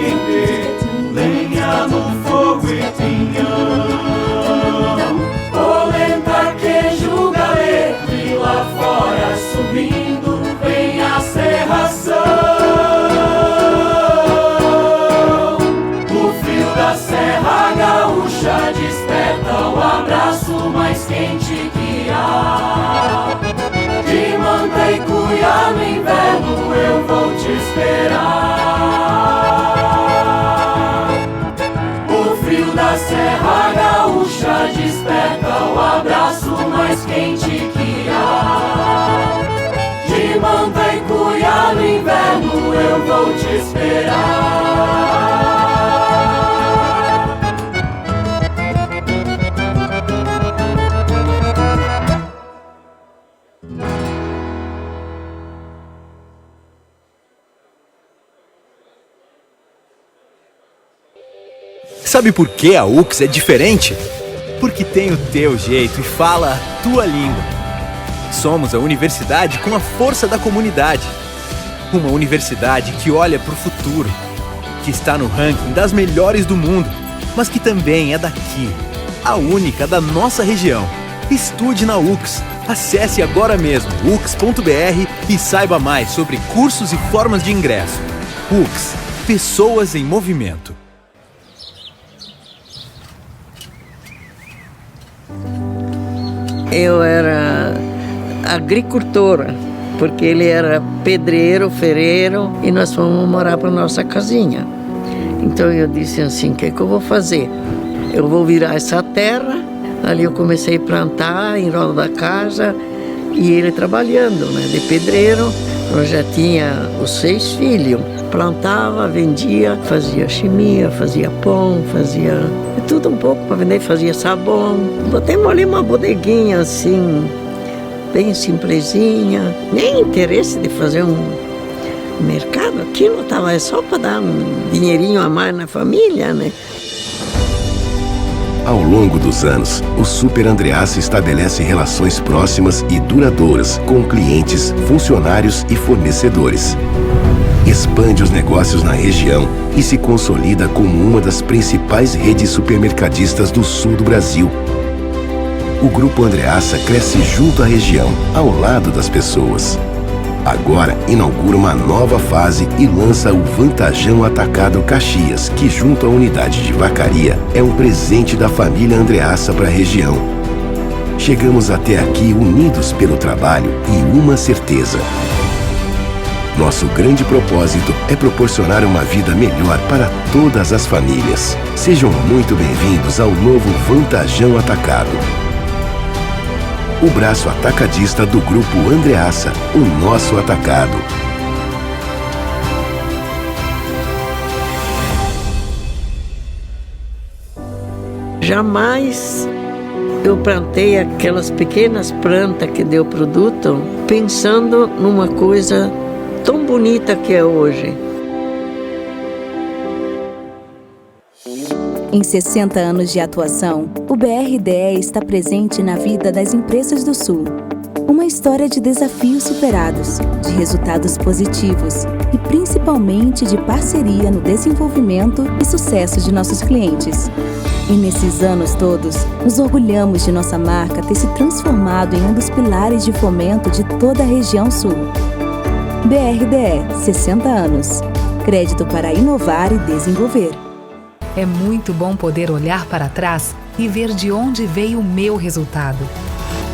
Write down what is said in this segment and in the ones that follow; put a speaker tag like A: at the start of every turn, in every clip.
A: quente, lenha no fogo e pinhão. Polenta, queijo, galeto e lá fora subindo vem a serração. O frio da Serra Gaúcha desperta o abraço mais quente que há. De manta e cuia no inverno eu vou te esperar. O frio da Serra Gaúcha desperta o abraço mais quente que há. De manta e cuia no inverno eu vou te esperar.
B: Sabe por que a UX é diferente? Porque tem o teu jeito e fala a tua língua. Somos a universidade com a força da comunidade. Uma universidade que olha para o futuro, que está no ranking das melhores do mundo, mas que também é daqui, a única da nossa região. Estude na UX. Acesse agora mesmo ux.br e saiba mais sobre cursos e formas de ingresso. UX, pessoas em movimento.
C: Eu era agricultora, porque ele era pedreiro, ferreiro, e nós fomos morar para nossa casinha. Então eu disse assim, o que eu vou fazer? Eu vou virar essa terra. Ali eu comecei a plantar em volta da casa, e ele trabalhando, né, de pedreiro. Eu já tinha os 6 filhos. Plantava, vendia, fazia chimia, fazia pão, fazia tudo um pouco para vender, fazia sabão. Botemos ali uma bodeguinha assim, bem simplesinha. Nem interesse de fazer um mercado, aquilo estava só para dar um dinheirinho a mais na família, né?
D: Ao longo dos anos, o Super Andreassa estabelece relações próximas e duradouras com clientes, funcionários e fornecedores. Expande os negócios na região e se consolida como uma das principais redes supermercadistas do sul do Brasil. O Grupo Andreassa cresce junto à região, ao lado das pessoas. Agora inaugura uma nova fase e lança o Vantajão Atacado Caxias, que junto à unidade de vacaria é um presente da família Andreassa para a região. Chegamos até aqui unidos pelo trabalho e uma certeza. Nosso grande propósito é proporcionar uma vida melhor para todas as famílias. Sejam muito bem-vindos ao novo Vantajão Atacado. O braço atacadista do Grupo Andreassa, o nosso atacado.
C: Jamais eu plantei aquelas pequenas plantas que deu produto pensando numa coisa tão bonita que é hoje.
E: Em 60 anos de atuação, o BRDE está presente na vida das empresas do Sul. Uma história de desafios superados, de resultados positivos e principalmente de parceria no desenvolvimento e sucesso de nossos clientes. E nesses anos todos, nos orgulhamos de nossa marca ter se transformado em um dos pilares de fomento de toda a região Sul. BRDE, 60 anos. Crédito para inovar e desenvolver.
F: É muito bom poder olhar para trás e ver de onde veio o meu resultado.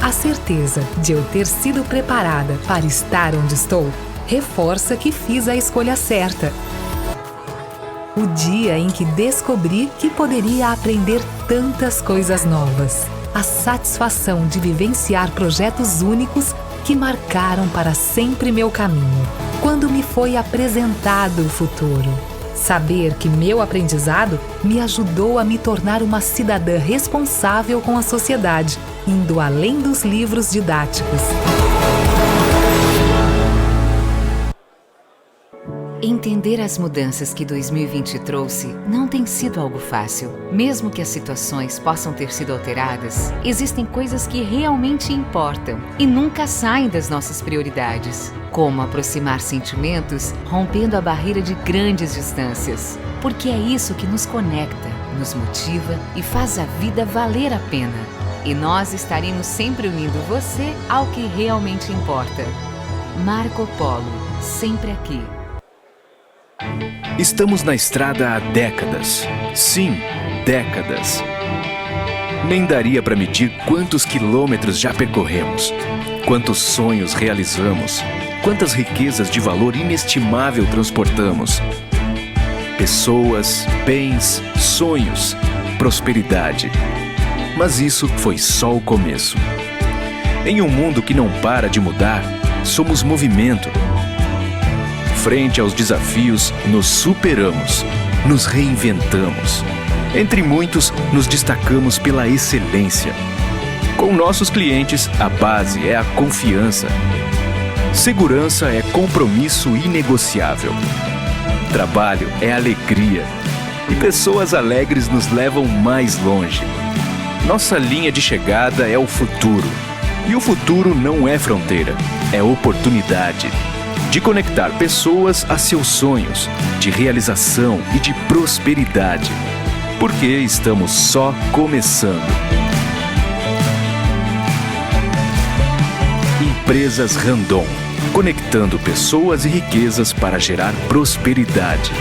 F: A certeza de eu ter sido preparada para estar onde estou reforça que fiz a escolha certa. O dia em que descobri que poderia aprender tantas coisas novas. A satisfação de vivenciar projetos únicos que marcaram para sempre meu caminho. Quando me foi apresentado o futuro. Saber que meu aprendizado me ajudou a me tornar uma cidadã responsável com a sociedade, indo além dos livros didáticos.
G: Entender as mudanças que 2020 trouxe não tem sido algo fácil. Mesmo que as situações possam ter sido alteradas, existem coisas que realmente importam e nunca saem das nossas prioridades, como aproximar sentimentos, rompendo a barreira de grandes distâncias. Porque é isso que nos conecta, nos motiva e faz a vida valer a pena. E nós estaremos sempre unindo você ao que realmente importa. Marco Polo, sempre aqui.
H: Estamos na estrada há décadas. Sim, décadas. Nem daria para medir quantos quilômetros já percorremos, quantos sonhos realizamos, quantas riquezas de valor inestimável transportamos. Pessoas, bens, sonhos, prosperidade. Mas isso foi só o começo. Em um mundo que não para de mudar, somos movimento. Frente aos desafios, nos superamos, nos reinventamos. Entre muitos, nos destacamos pela excelência. Com nossos clientes, a base é a confiança. Segurança é compromisso inegociável. Trabalho é alegria. E pessoas alegres nos levam mais longe. Nossa linha de chegada é o futuro. E o futuro não é fronteira, é oportunidade. De conectar pessoas a seus sonhos, de realização e de prosperidade. Porque estamos só começando. Empresas Randon, conectando pessoas e riquezas para gerar prosperidade.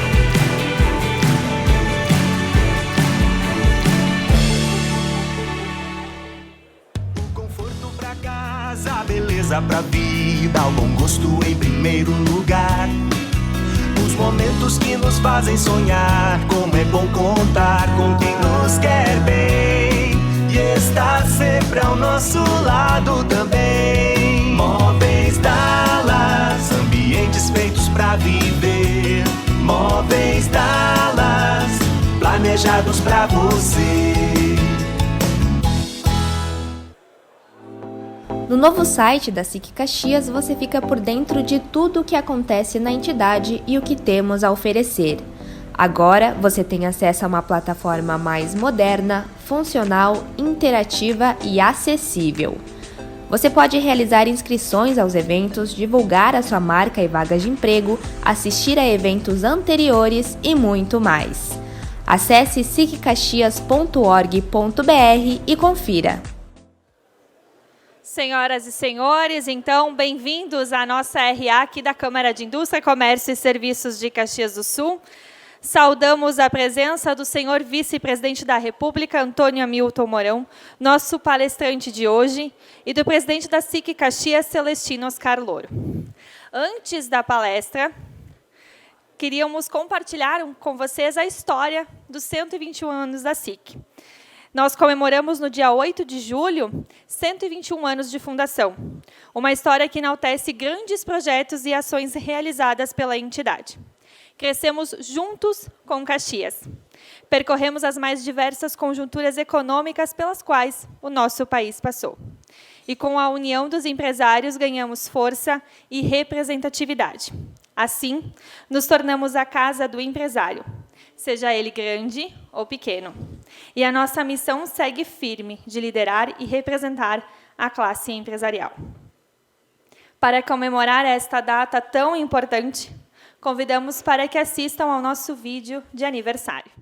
I: Conforto pra casa, beleza pra vida, o bom gosto em primeiro lugar. Os momentos que nos fazem sonhar, como é bom contar com quem nos quer bem e está sempre ao nosso lado também. Móveis Dallas, ambientes feitos pra viver. Móveis Dallas, planejados pra você.
J: No novo site da SIC Caxias, você fica por dentro de tudo o que acontece na entidade e o que temos a oferecer. Agora, você tem acesso a uma plataforma mais moderna, funcional, interativa e acessível. Você pode realizar inscrições aos eventos, divulgar a sua marca e vagas de emprego, assistir a eventos anteriores e muito mais. Acesse siccaxias.org.br e confira.
K: Senhoras e senhores, então, bem-vindos à nossa RA aqui da Câmara de Indústria, Comércio e Serviços de Caxias do Sul. Saudamos a presença do senhor vice-presidente da República, Antônio Hamilton Mourão, nosso palestrante de hoje, e do presidente da SIC Caxias, Celestino Oscar Louro. Antes da palestra, queríamos compartilhar com vocês a história dos 121 anos da SIC. Nós comemoramos no dia 8 de julho 121 anos de fundação, uma história que enaltece grandes projetos e ações realizadas pela entidade. Crescemos juntos com Caxias. Percorremos as mais diversas conjunturas econômicas pelas quais o nosso país passou. E com a união dos empresários ganhamos força e representatividade. Assim, nos tornamos a casa do empresário, seja ele grande ou pequeno. E a nossa missão segue firme de liderar e representar a classe empresarial. Para comemorar esta data tão importante, convidamos para que assistam ao nosso vídeo de aniversário.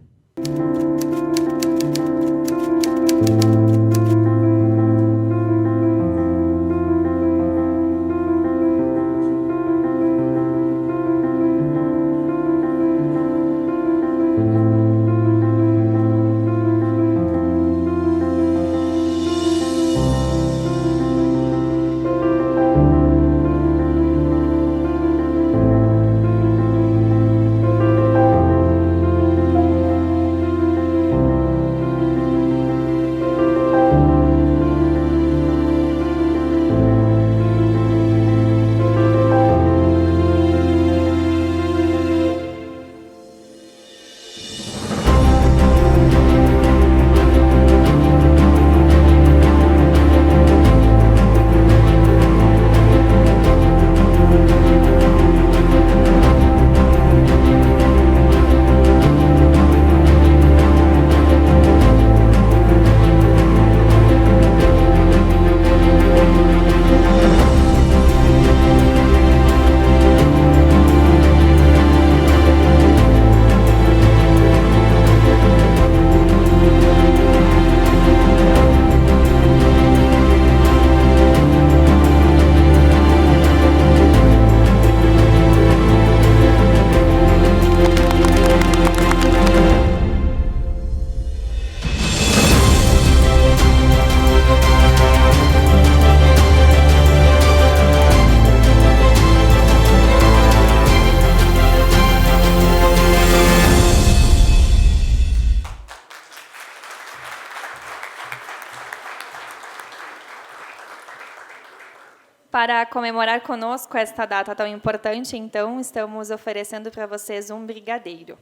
K: Para comemorar conosco esta data tão importante, então, estamos oferecendo para vocês um brigadeiro.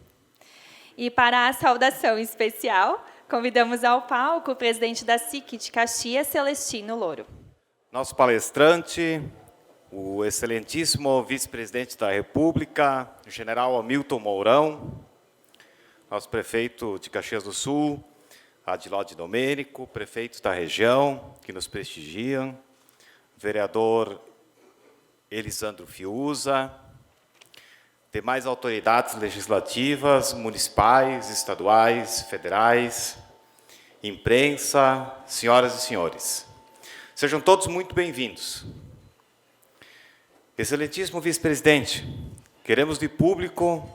K: E para a saudação especial, convidamos ao palco o presidente da SIC de Caxias, Celestino Louro.
L: Nosso palestrante, o excelentíssimo vice-presidente da República, o general Hamilton Mourão, nosso prefeito de Caxias do Sul, Adilode Domênico, prefeitos da região que nos prestigiam, vereador Elisandro Fiuza, demais autoridades legislativas, municipais, estaduais, federais, imprensa, senhoras e senhores. Sejam todos muito bem-vindos. Excelentíssimo vice-presidente, queremos de público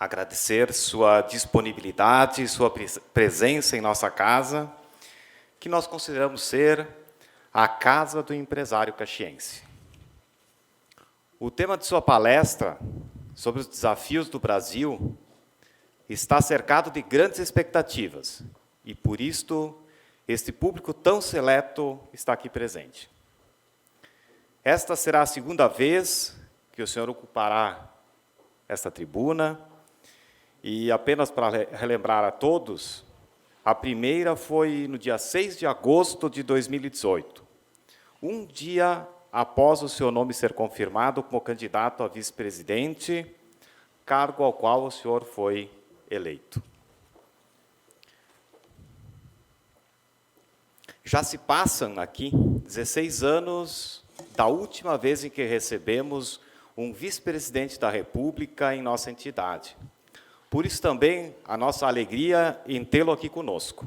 L: agradecer sua disponibilidade, sua presença em nossa casa, que nós consideramos ser a casa do empresário caxiense. O tema de sua palestra, sobre os desafios do Brasil, está cercado de grandes expectativas, e por isto, este público tão seleto está aqui presente. Esta será a segunda vez que o senhor ocupará esta tribuna, e apenas para relembrar a todos, a primeira foi no dia 6 de agosto de 2018, um dia após o seu nome ser confirmado como candidato a vice-presidente, cargo ao qual o senhor foi eleito. Já se passam aqui 16 anos da última vez em que recebemos um vice-presidente da República em nossa entidade. Por isso também a nossa alegria em tê-lo aqui conosco.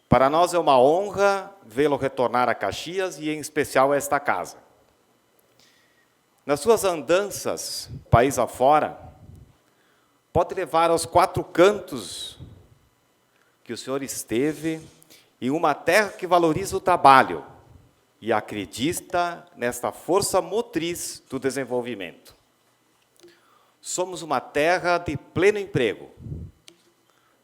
L: Para nós é uma honra vê-lo retornar a Caxias e, em especial, a esta casa. Nas suas andanças, país afora, pode levar aos 4 cantos que o senhor esteve em uma terra que valoriza o trabalho e acredita nesta força motriz do desenvolvimento. Somos uma terra de pleno emprego,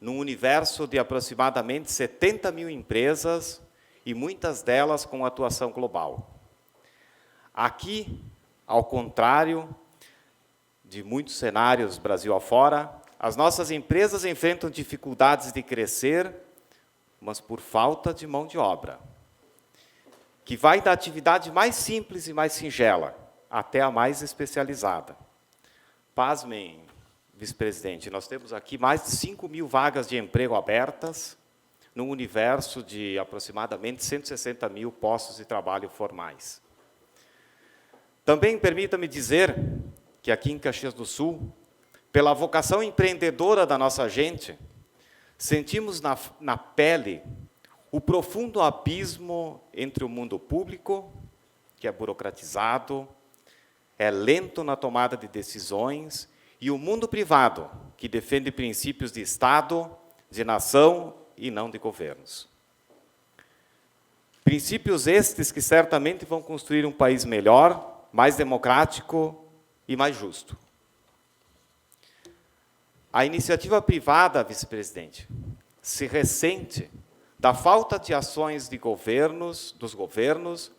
L: num universo de aproximadamente 70 mil empresas e muitas delas com atuação global. Aqui, ao contrário de muitos cenários Brasil afora, as nossas empresas enfrentam dificuldades de crescer, mas por falta de mão de obra, que vai da atividade mais simples e mais singela até a mais especializada. Pasmem, vice-presidente, nós temos aqui mais de 5 mil vagas de emprego abertas, num universo de aproximadamente 160 mil postos de trabalho formais. Também permita-me dizer que aqui em Caxias do Sul, pela vocação empreendedora da nossa gente, sentimos na pele o profundo abismo entre o mundo público, que é burocratizado, é lento na tomada de decisões, e o mundo privado, que defende princípios de Estado, de nação e não de governos. Princípios estes que certamente vão construir um país melhor, mais democrático e mais justo. A iniciativa privada, vice-presidente, se ressente da falta de ações dos governos,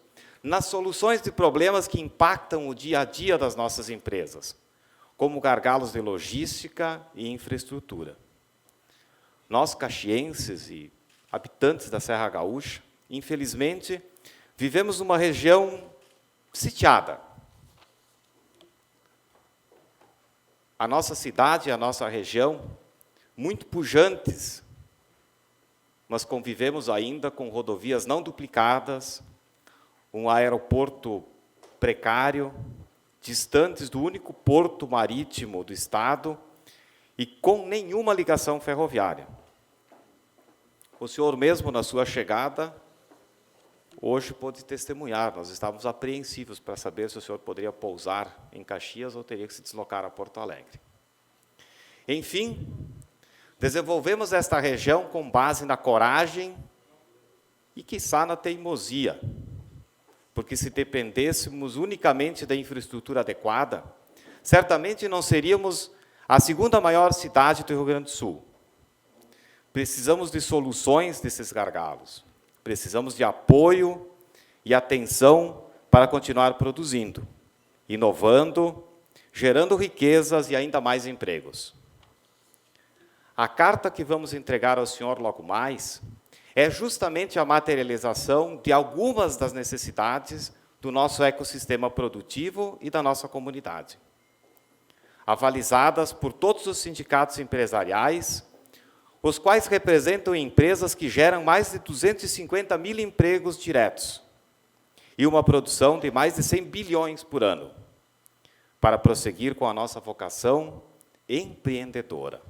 L: nas soluções de problemas que impactam o dia a dia das nossas empresas, como gargalos de logística e infraestrutura. Nós, caxienses e habitantes da Serra Gaúcha, infelizmente, vivemos numa região sitiada. A nossa cidade e a nossa região, muito pujantes, mas convivemos ainda com rodovias não duplicadas, um aeroporto precário, distantes do único porto marítimo do Estado e com nenhuma ligação ferroviária. O senhor mesmo, na sua chegada, hoje pôde testemunhar, nós estávamos apreensivos para saber se o senhor poderia pousar em Caxias ou teria que se deslocar a Porto Alegre. Enfim, desenvolvemos esta região com base na coragem e, quiçá, na teimosia, porque se dependêssemos unicamente da infraestrutura adequada, certamente não seríamos a segunda maior cidade do Rio Grande do Sul. Precisamos de soluções desses gargalos, precisamos de apoio e atenção para continuar produzindo, inovando, gerando riquezas e ainda mais empregos. A carta que vamos entregar ao senhor logo mais é justamente a materialização de algumas das necessidades do nosso ecossistema produtivo e da nossa comunidade, avalizadas por todos os sindicatos empresariais, os quais representam empresas que geram mais de 250 mil empregos diretos e uma produção de mais de 100 bilhões por ano, para prosseguir com a nossa vocação empreendedora.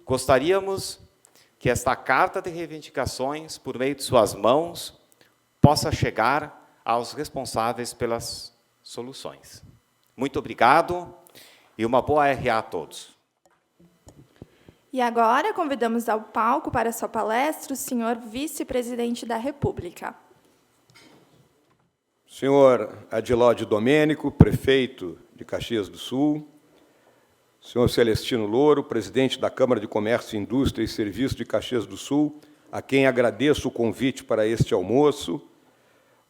L: Gostaríamos que esta carta de reivindicações, por meio de suas mãos, possa chegar aos responsáveis pelas soluções. Muito obrigado e uma boa RA a todos.
M: E agora convidamos ao palco para sua palestra o senhor vice-presidente da República.
N: Senhor Adilódio Domênico, prefeito de Caxias do Sul, senhor Celestino Louro, presidente da Câmara de Comércio, Indústria e Serviços de Caxias do Sul, a quem agradeço o convite para este almoço,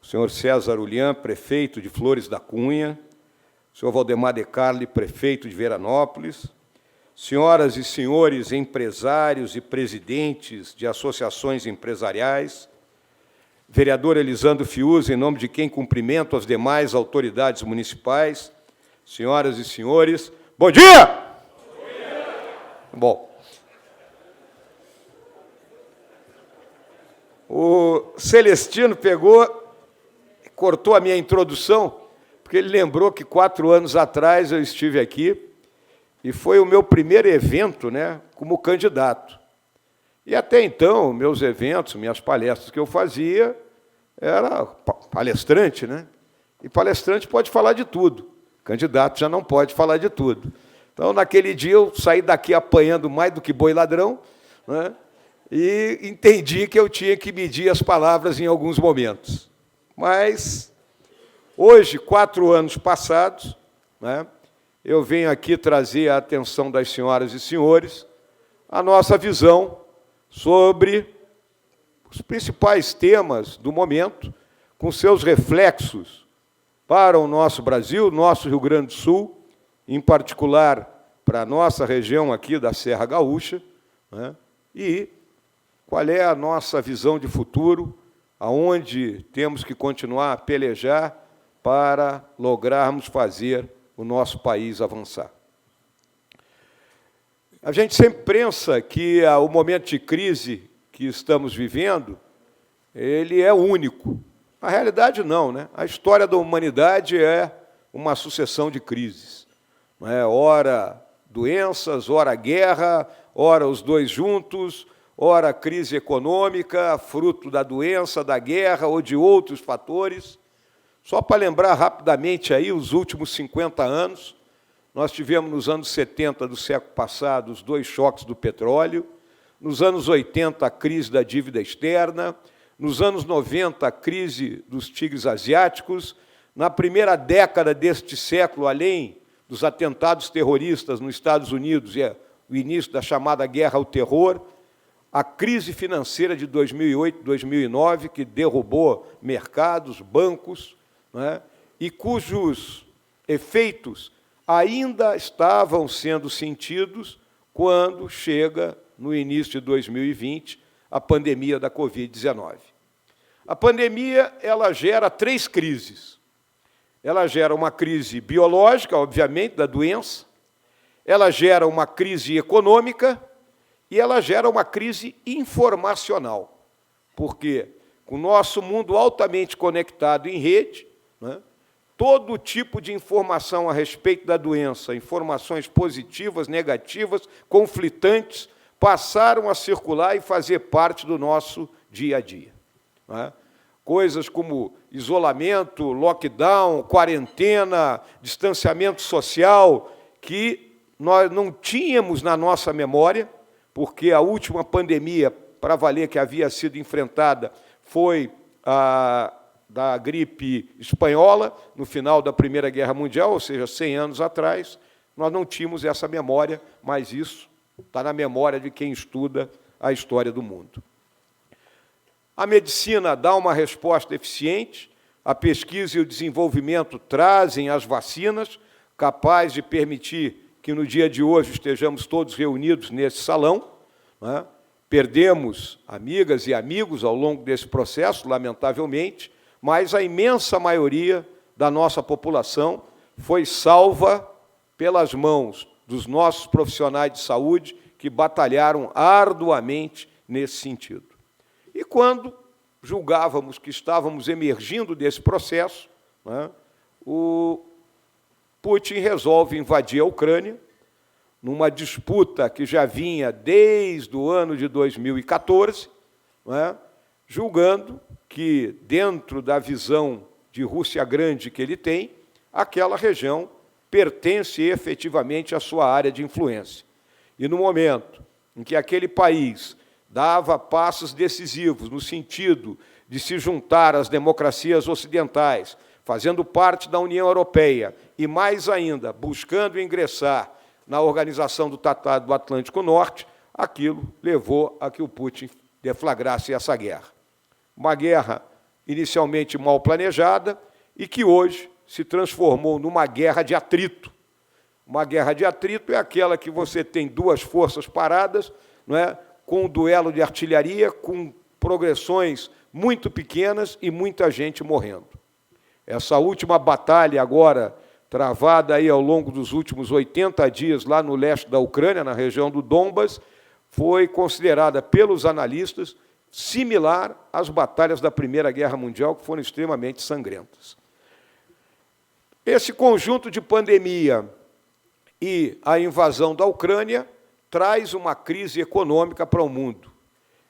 N: o senhor César Ulian, prefeito de Flores da Cunha, o senhor Valdemar De Carli, prefeito de Veranópolis, senhoras e senhores empresários e presidentes de associações empresariais, vereador Elisandro Fiuza, em nome de quem cumprimento as demais autoridades municipais, senhoras e senhores, bom dia! Bom dia! Bom, o Celestino pegou, cortou a minha introdução, porque ele lembrou que 4 anos atrás eu estive aqui, e foi o meu primeiro evento, né, como candidato. E até então, meus eventos, minhas palestras que eu fazia, era palestrante, né? E palestrante pode falar de tudo. Candidato já não pode falar de tudo. Então, naquele dia, eu saí daqui apanhando mais do que boi ladrão, né? E entendi que eu tinha que medir as palavras em alguns momentos. Mas, hoje, 4 anos passados, né, eu venho aqui trazer a atenção das senhoras e senhores a nossa visão sobre os principais temas do momento, com seus reflexos para o nosso Brasil, nosso Rio Grande do Sul, em particular para a nossa região aqui da Serra Gaúcha, né, e qual é a nossa visão de futuro, aonde temos que continuar a pelejar para lograrmos fazer o nosso país avançar. A gente sempre pensa que o momento de crise que estamos vivendo, ele é único. Na realidade, não, né? A história da humanidade é uma sucessão de crises. Não é? Ora doenças, ora guerra, ora os dois juntos, ora crise econômica, fruto da doença, da guerra ou de outros fatores. Só para lembrar rapidamente aí, os últimos 50 anos, nós tivemos nos anos 70 do século passado os 2 choques do petróleo, nos anos 80 a crise da dívida externa, nos anos 90 a crise dos tigres asiáticos, na primeira década deste século, além dos atentados terroristas nos Estados Unidos e o início da chamada guerra ao terror, a crise financeira de 2008, 2009, que derrubou mercados, bancos, né, e cujos efeitos ainda estavam sendo sentidos quando chega, no início de 2020, a pandemia da Covid-19. A pandemia ela gera 3 crises. Ela gera uma crise biológica, obviamente, da doença, ela gera uma crise econômica e ela gera uma crise informacional, porque com o nosso mundo altamente conectado em rede, né, todo tipo de informação a respeito da doença, informações positivas, negativas, conflitantes, passaram a circular e fazer parte do nosso dia a dia. Né? Coisas como isolamento, lockdown, quarentena, distanciamento social, que nós não tínhamos na nossa memória, porque a última pandemia, para valer, que havia sido enfrentada, foi a da gripe espanhola, no final da Primeira Guerra Mundial, ou seja, 100 anos atrás. Nós não tínhamos essa memória, mas isso está na memória de quem estuda a história do mundo. A medicina dá uma resposta eficiente, a pesquisa e o desenvolvimento trazem as vacinas, capazes de permitir que no dia de hoje estejamos todos reunidos nesse salão, né? Perdemos amigas e amigos ao longo desse processo, lamentavelmente, mas a imensa maioria da nossa população foi salva pelas mãos dos nossos profissionais de saúde que batalharam arduamente nesse sentido. E quando julgávamos que estávamos emergindo desse processo, né, o Putin resolve invadir a Ucrânia, numa disputa que já vinha desde o ano de 2014, né, julgando que, dentro da visão de Rússia grande que ele tem, aquela região pertence efetivamente à sua área de influência. E no momento em que aquele país dava passos decisivos no sentido de se juntar às democracias ocidentais, fazendo parte da União Europeia e, mais ainda, buscando ingressar na organização do Tratado do Atlântico Norte, aquilo levou a que o Putin deflagrasse essa guerra. Uma guerra inicialmente mal planejada e que hoje se transformou numa guerra de atrito. Uma guerra de atrito é aquela que você tem duas forças paradas, não é? Com um duelo de artilharia, com progressões muito pequenas e muita gente morrendo. Essa última batalha agora, travada aí ao longo dos últimos 80 dias lá no leste da Ucrânia, na região do Donbas, foi considerada pelos analistas similar às batalhas da Primeira Guerra Mundial, que foram extremamente sangrentas. Esse conjunto de pandemia e a invasão da Ucrânia traz uma crise econômica para o mundo.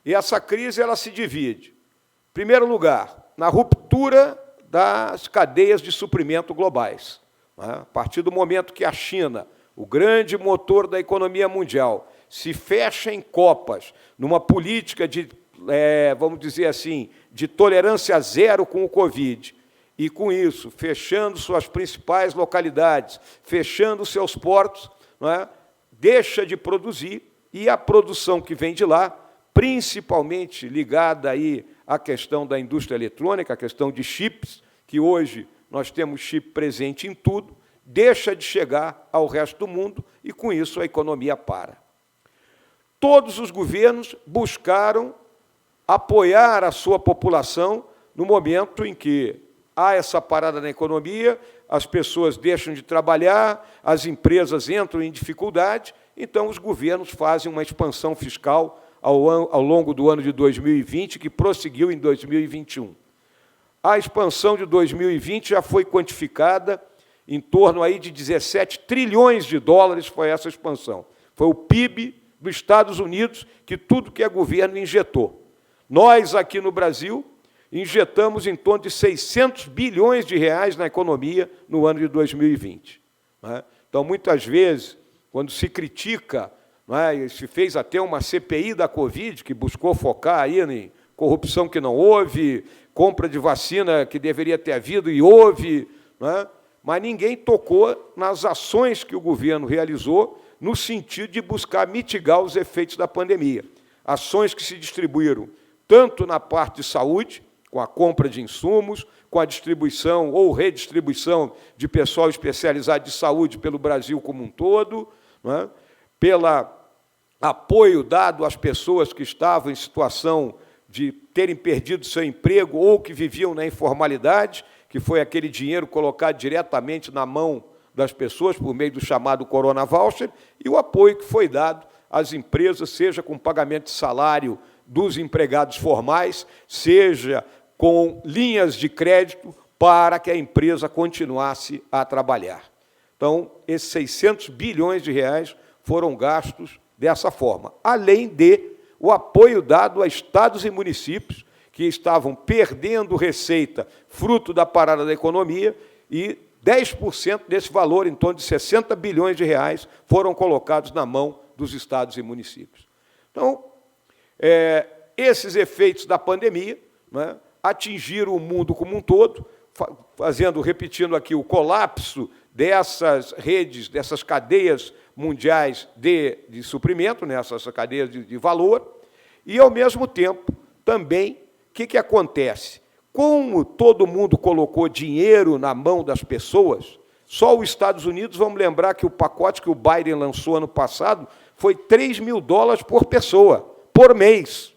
N: E essa crise ela se divide, em primeiro lugar, na ruptura das cadeias de suprimento globais. A partir do momento que a China, o grande motor da economia mundial, se fecha em copas, numa política de, vamos dizer assim, de tolerância zero com o Covid, e, com isso, fechando suas principais localidades, fechando seus portos, não é? Deixa de produzir, e a produção que vem de lá, principalmente ligada aí à questão da indústria eletrônica, a questão de chips, que hoje nós temos chip presente em tudo, deixa de chegar ao resto do mundo e, com isso, a economia para. Todos os governos buscaram apoiar a sua população no momento em que há essa parada na economia, as pessoas deixam de trabalhar, as empresas entram em dificuldade, então os governos fazem uma expansão fiscal ao longo do ano de 2020, que prosseguiu em 2021. A expansão de 2020 já foi quantificada em torno aí de 17 trilhões de dólares, foi essa expansão. Foi o PIB dos Estados Unidos que tudo que é governo injetou. Nós, aqui no Brasil, injetamos em torno de 600 bilhões de reais na economia no ano de 2020. Então, muitas vezes, quando se critica, se fez até uma CPI da Covid, que buscou focar aí em corrupção que não houve, compra de vacina que deveria ter havido e houve, mas ninguém tocou nas ações que o governo realizou no sentido de buscar mitigar os efeitos da pandemia. Ações que se distribuíram tanto na parte de saúde, com a compra de insumos, com a distribuição ou redistribuição de pessoal especializado de saúde pelo Brasil como um todo, pelo apoio dado às pessoas que estavam em situação de terem perdido seu emprego ou que viviam na informalidade, que foi aquele dinheiro colocado diretamente na mão das pessoas por meio do chamado Corona Voucher, e o apoio que foi dado às empresas, seja com pagamento de salário dos empregados formais, seja com linhas de crédito para que a empresa continuasse a trabalhar. Então, esses 600 bilhões de reais foram gastos dessa forma, além de o apoio dado a estados e municípios que estavam perdendo receita fruto da parada da economia, e 10% desse valor, em torno de 60 bilhões de reais, foram colocados na mão dos estados e municípios. Então, esses efeitos da pandemia atingiram o mundo como um todo, repetindo aqui, o colapso dessas redes, dessas cadeias mundiais de suprimento, essas cadeias de valor, e, ao mesmo tempo, também que acontece? Como todo mundo colocou dinheiro na mão das pessoas, só os Estados Unidos, vamos lembrar que o pacote que o Biden lançou ano passado foi $3.000 por pessoa, por mês.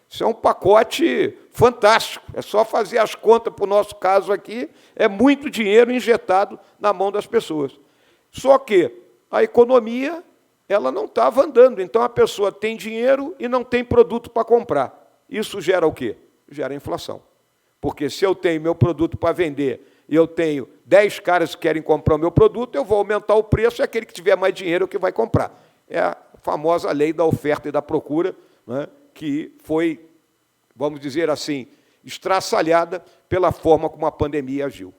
N: Isso é um pacote fantástico. É só fazer as contas para o nosso caso aqui, é muito dinheiro injetado na mão das pessoas. Só que a economia ela não estava andando, então a pessoa tem dinheiro e não tem produto para comprar. Isso gera o quê? Gera inflação. Porque se eu tenho meu produto para vender e eu tenho 10 caras que querem comprar o meu produto, eu vou aumentar o preço e aquele que tiver mais dinheiro é o que vai comprar. É a famosa lei da oferta e da procura, né, que foi, vamos dizer assim, estraçalhada pela forma como a pandemia agiu.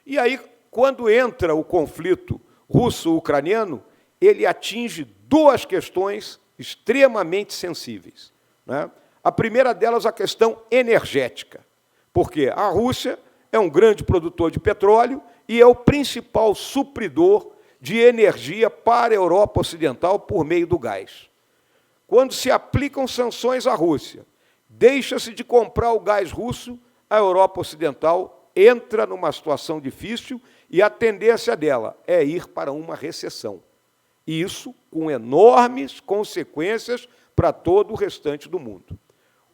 N: E aí, quando entra o conflito russo-ucraniano, ele atinge duas questões extremamente sensíveis, né? A primeira delas, a questão energética, porque a Rússia é um grande produtor de petróleo e é o principal supridor de energia para a Europa Ocidental por meio do gás. Quando se aplicam sanções à Rússia, deixa-se de comprar o gás russo, a Europa Ocidental entra numa situação difícil e a tendência dela é ir para uma recessão. E isso com enormes consequências para todo o restante do mundo.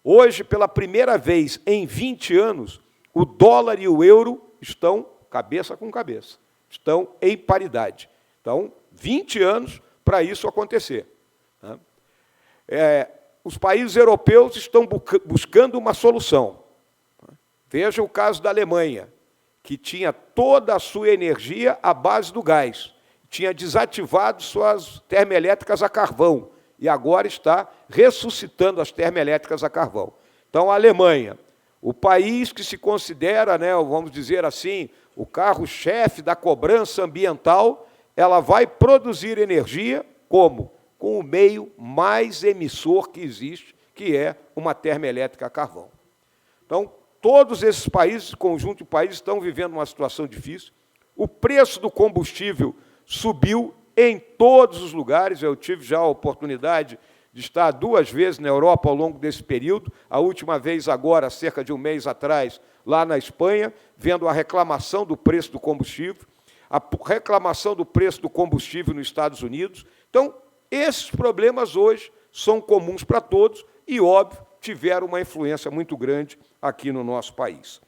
N: Hoje, pela primeira vez em 20 anos, o dólar e o euro estão cabeça com cabeça, estão em paridade. Então, 20 anos para isso acontecer. Os países europeus estão buscando uma solução. Veja o caso da Alemanha, que tinha toda a sua energia à base do gás, tinha desativado suas termoelétricas a carvão, e agora está ressuscitando as termoelétricas a carvão. Então, a Alemanha, o país que se considera, né, vamos dizer assim, o carro-chefe da cobrança ambiental, ela vai produzir energia como? Com o meio mais emissor que existe, que é uma termoelétrica a carvão. Então, todos esses países, conjunto de países, estão vivendo uma situação difícil. O preço do combustível subiu em todos os lugares. Eu tive já a oportunidade de estar 2 vezes na Europa ao longo desse período, a última vez agora, cerca de um mês atrás, lá na Espanha, vendo a reclamação do preço do combustível, a reclamação do preço do combustível nos Estados Unidos. Então, esses problemas hoje são comuns para todos e, óbvio, tiveram uma influência muito grande aqui no nosso país.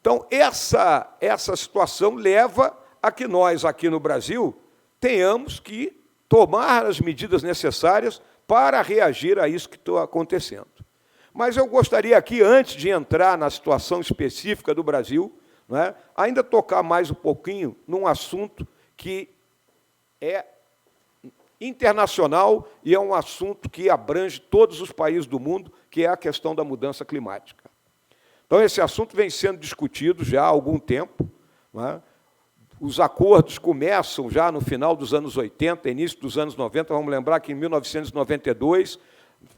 N: Então, essa situação leva a que nós, aqui no Brasil, tenhamos que tomar as medidas necessárias para reagir a isso que está acontecendo. Mas eu gostaria aqui, antes de entrar na situação específica do Brasil, né, ainda tocar mais um pouquinho num assunto que é internacional e é um assunto que abrange todos os países do mundo, que é a questão da mudança climática. Então, esse assunto vem sendo discutido já há algum tempo, né? Os acordos começam já no final dos anos 80, início dos anos 90. Vamos lembrar que, em 1992,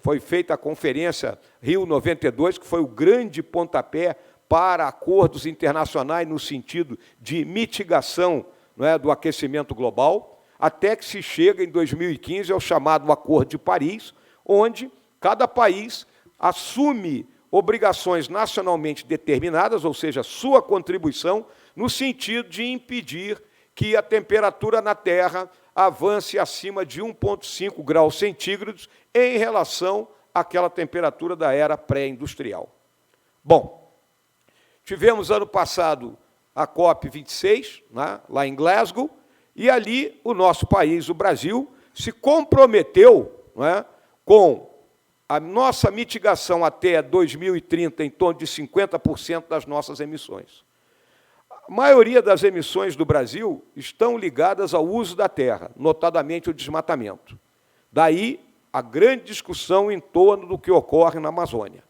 N: foi feita a Conferência Rio 92, que foi o grande pontapé para acordos internacionais no sentido de mitigação, não é, do aquecimento global, até que se chega, em 2015, ao chamado Acordo de Paris, onde cada país assume obrigações nacionalmente determinadas, ou seja, sua contribuição, no sentido de impedir que a temperatura na Terra avance acima de 1,5 graus centígrados em relação àquela temperatura da era pré-industrial. Bom, tivemos ano passado a COP26, né, lá em Glasgow, e ali o nosso país, o Brasil, se comprometeu, né, com a nossa mitigação até 2030 em torno de 50% das nossas emissões. A maioria das emissões do Brasil estão ligadas ao uso da terra, notadamente o desmatamento. Daí a grande discussão em torno do que ocorre na Amazônia.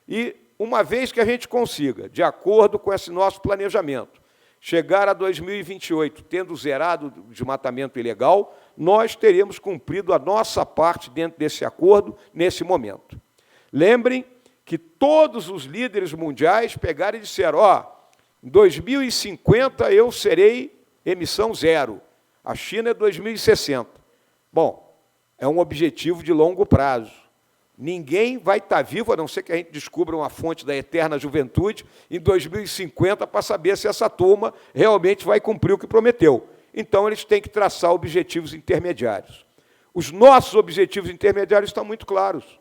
N: E, uma vez que a gente consiga, de acordo com esse nosso planejamento, chegar a 2028 tendo zerado o desmatamento ilegal, nós teremos cumprido a nossa parte dentro desse acordo nesse momento. Lembrem que todos os líderes mundiais pegaram e disseram: em 2050 eu serei emissão zero, a China é 2060. Bom, é um objetivo de longo prazo. Ninguém vai estar vivo, a não ser que a gente descubra uma fonte da eterna juventude em 2050 para saber se essa turma realmente vai cumprir o que prometeu. Então, eles têm que traçar objetivos intermediários. Os nossos objetivos intermediários estão muito claros.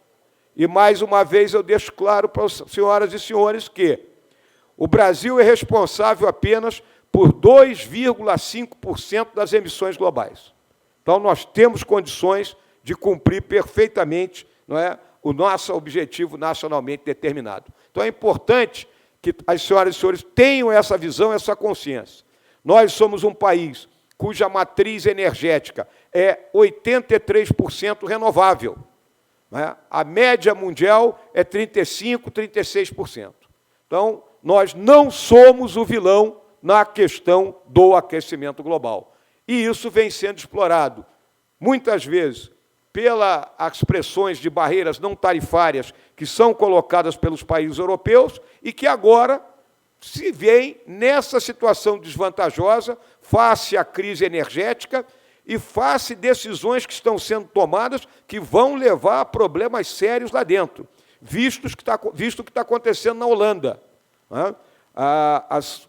N: E, mais uma vez, eu deixo claro para as senhoras e senhores que o Brasil é responsável apenas por 2,5% das emissões globais. Então, nós temos condições de cumprir perfeitamente, não é, o nosso objetivo nacionalmente determinado. Então, é importante que as senhoras e senhores tenham essa visão, essa consciência. Nós somos um país cuja matriz energética é 83% renovável. Né? A média mundial é 35%, 36%. Então, nós não somos o vilão na questão do aquecimento global. E isso vem sendo explorado, muitas vezes, pelas pressões de barreiras não tarifárias que são colocadas pelos países europeus e que agora se veem nessa situação desvantajosa face à crise energética e face decisões que estão sendo tomadas que vão levar a problemas sérios lá dentro, visto o que está acontecendo na Holanda. Né? As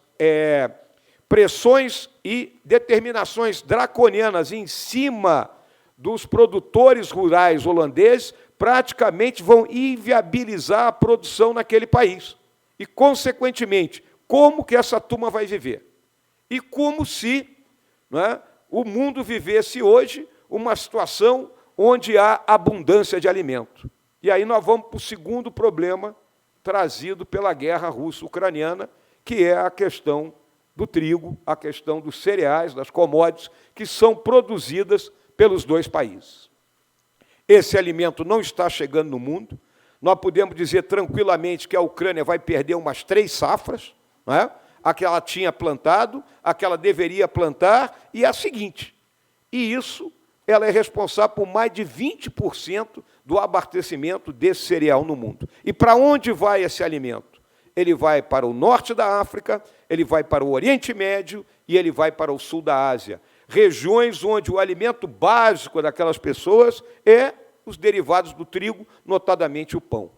N: pressões e determinações draconianas em cima dos produtores rurais holandeses praticamente vão inviabilizar a produção naquele país. E, consequentemente, como que essa turma vai viver? E como se, né, o mundo vivesse hoje uma situação onde há abundância de alimento. E aí nós vamos para o segundo problema trazido pela guerra russo-ucraniana, que é a questão do trigo, a questão dos cereais, das commodities, que são produzidas pelos dois países. Esse alimento não está chegando no mundo. Nós podemos dizer tranquilamente que a Ucrânia vai perder umas 3 safras, não é? A que ela tinha plantado, a que ela deveria plantar, e a seguinte. E isso, ela é responsável por mais de 20% do abastecimento desse cereal no mundo. E para onde vai esse alimento? Ele vai para o norte da África, ele vai para o Oriente Médio e ele vai para o sul da Ásia. Regiões onde o alimento básico daquelas pessoas é os derivados do trigo, notadamente o pão.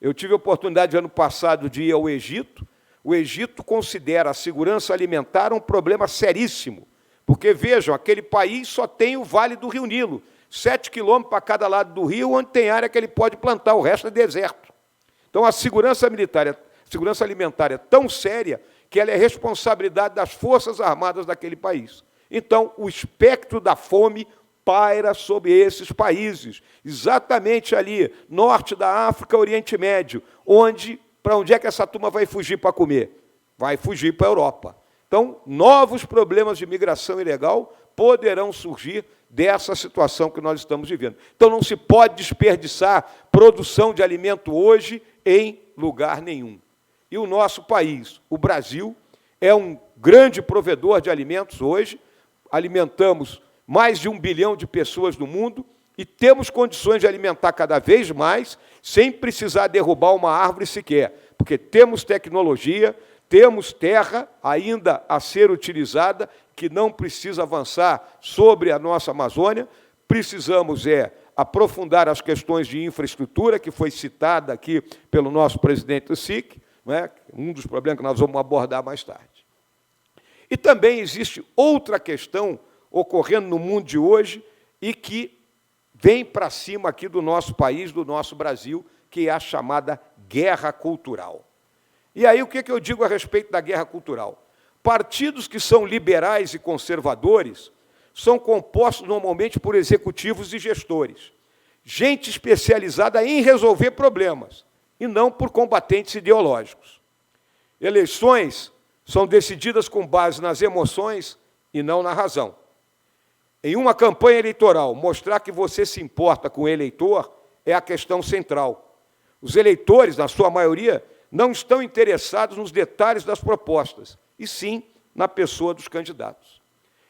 N: Eu tive a oportunidade, ano passado, de ir ao Egito. O Egito considera a segurança alimentar um problema seríssimo, porque, vejam, aquele país só tem o Vale do Rio Nilo, 7 quilômetros para cada lado do rio, onde tem área que ele pode plantar, o resto é deserto. Então, a segurança alimentar é tão séria que ela é responsabilidade das Forças Armadas daquele país. Então, o espectro da fome paira sobre esses países, exatamente ali, norte da África, Oriente Médio, para onde é que essa turma vai fugir para comer? Vai fugir para a Europa. Então, novos problemas de migração ilegal poderão surgir dessa situação que nós estamos vivendo. Então, não se pode desperdiçar produção de alimento hoje em lugar nenhum. E o nosso país, o Brasil, é um grande provedor de alimentos hoje. Alimentamos mais de 1 bilhão de pessoas no mundo e temos condições de alimentar cada vez mais, sem precisar derrubar uma árvore sequer, porque temos tecnologia, temos terra ainda a ser utilizada, que não precisa avançar sobre a nossa Amazônia. Precisamos aprofundar as questões de infraestrutura, que foi citada aqui pelo nosso presidente do SIC, né, um dos problemas que nós vamos abordar mais tarde. E também existe outra questão ocorrendo no mundo de hoje e que vem para cima aqui do nosso país, do nosso Brasil, que é a chamada guerra cultural. E aí o que eu digo a respeito da guerra cultural? Partidos que são liberais e conservadores são compostos normalmente por executivos e gestores, gente especializada em resolver problemas, e não por combatentes ideológicos. Eleições são decididas com base nas emoções e não na razão. Em uma campanha eleitoral, mostrar que você se importa com o eleitor é a questão central. Os eleitores, na sua maioria, não estão interessados nos detalhes das propostas, e sim na pessoa dos candidatos.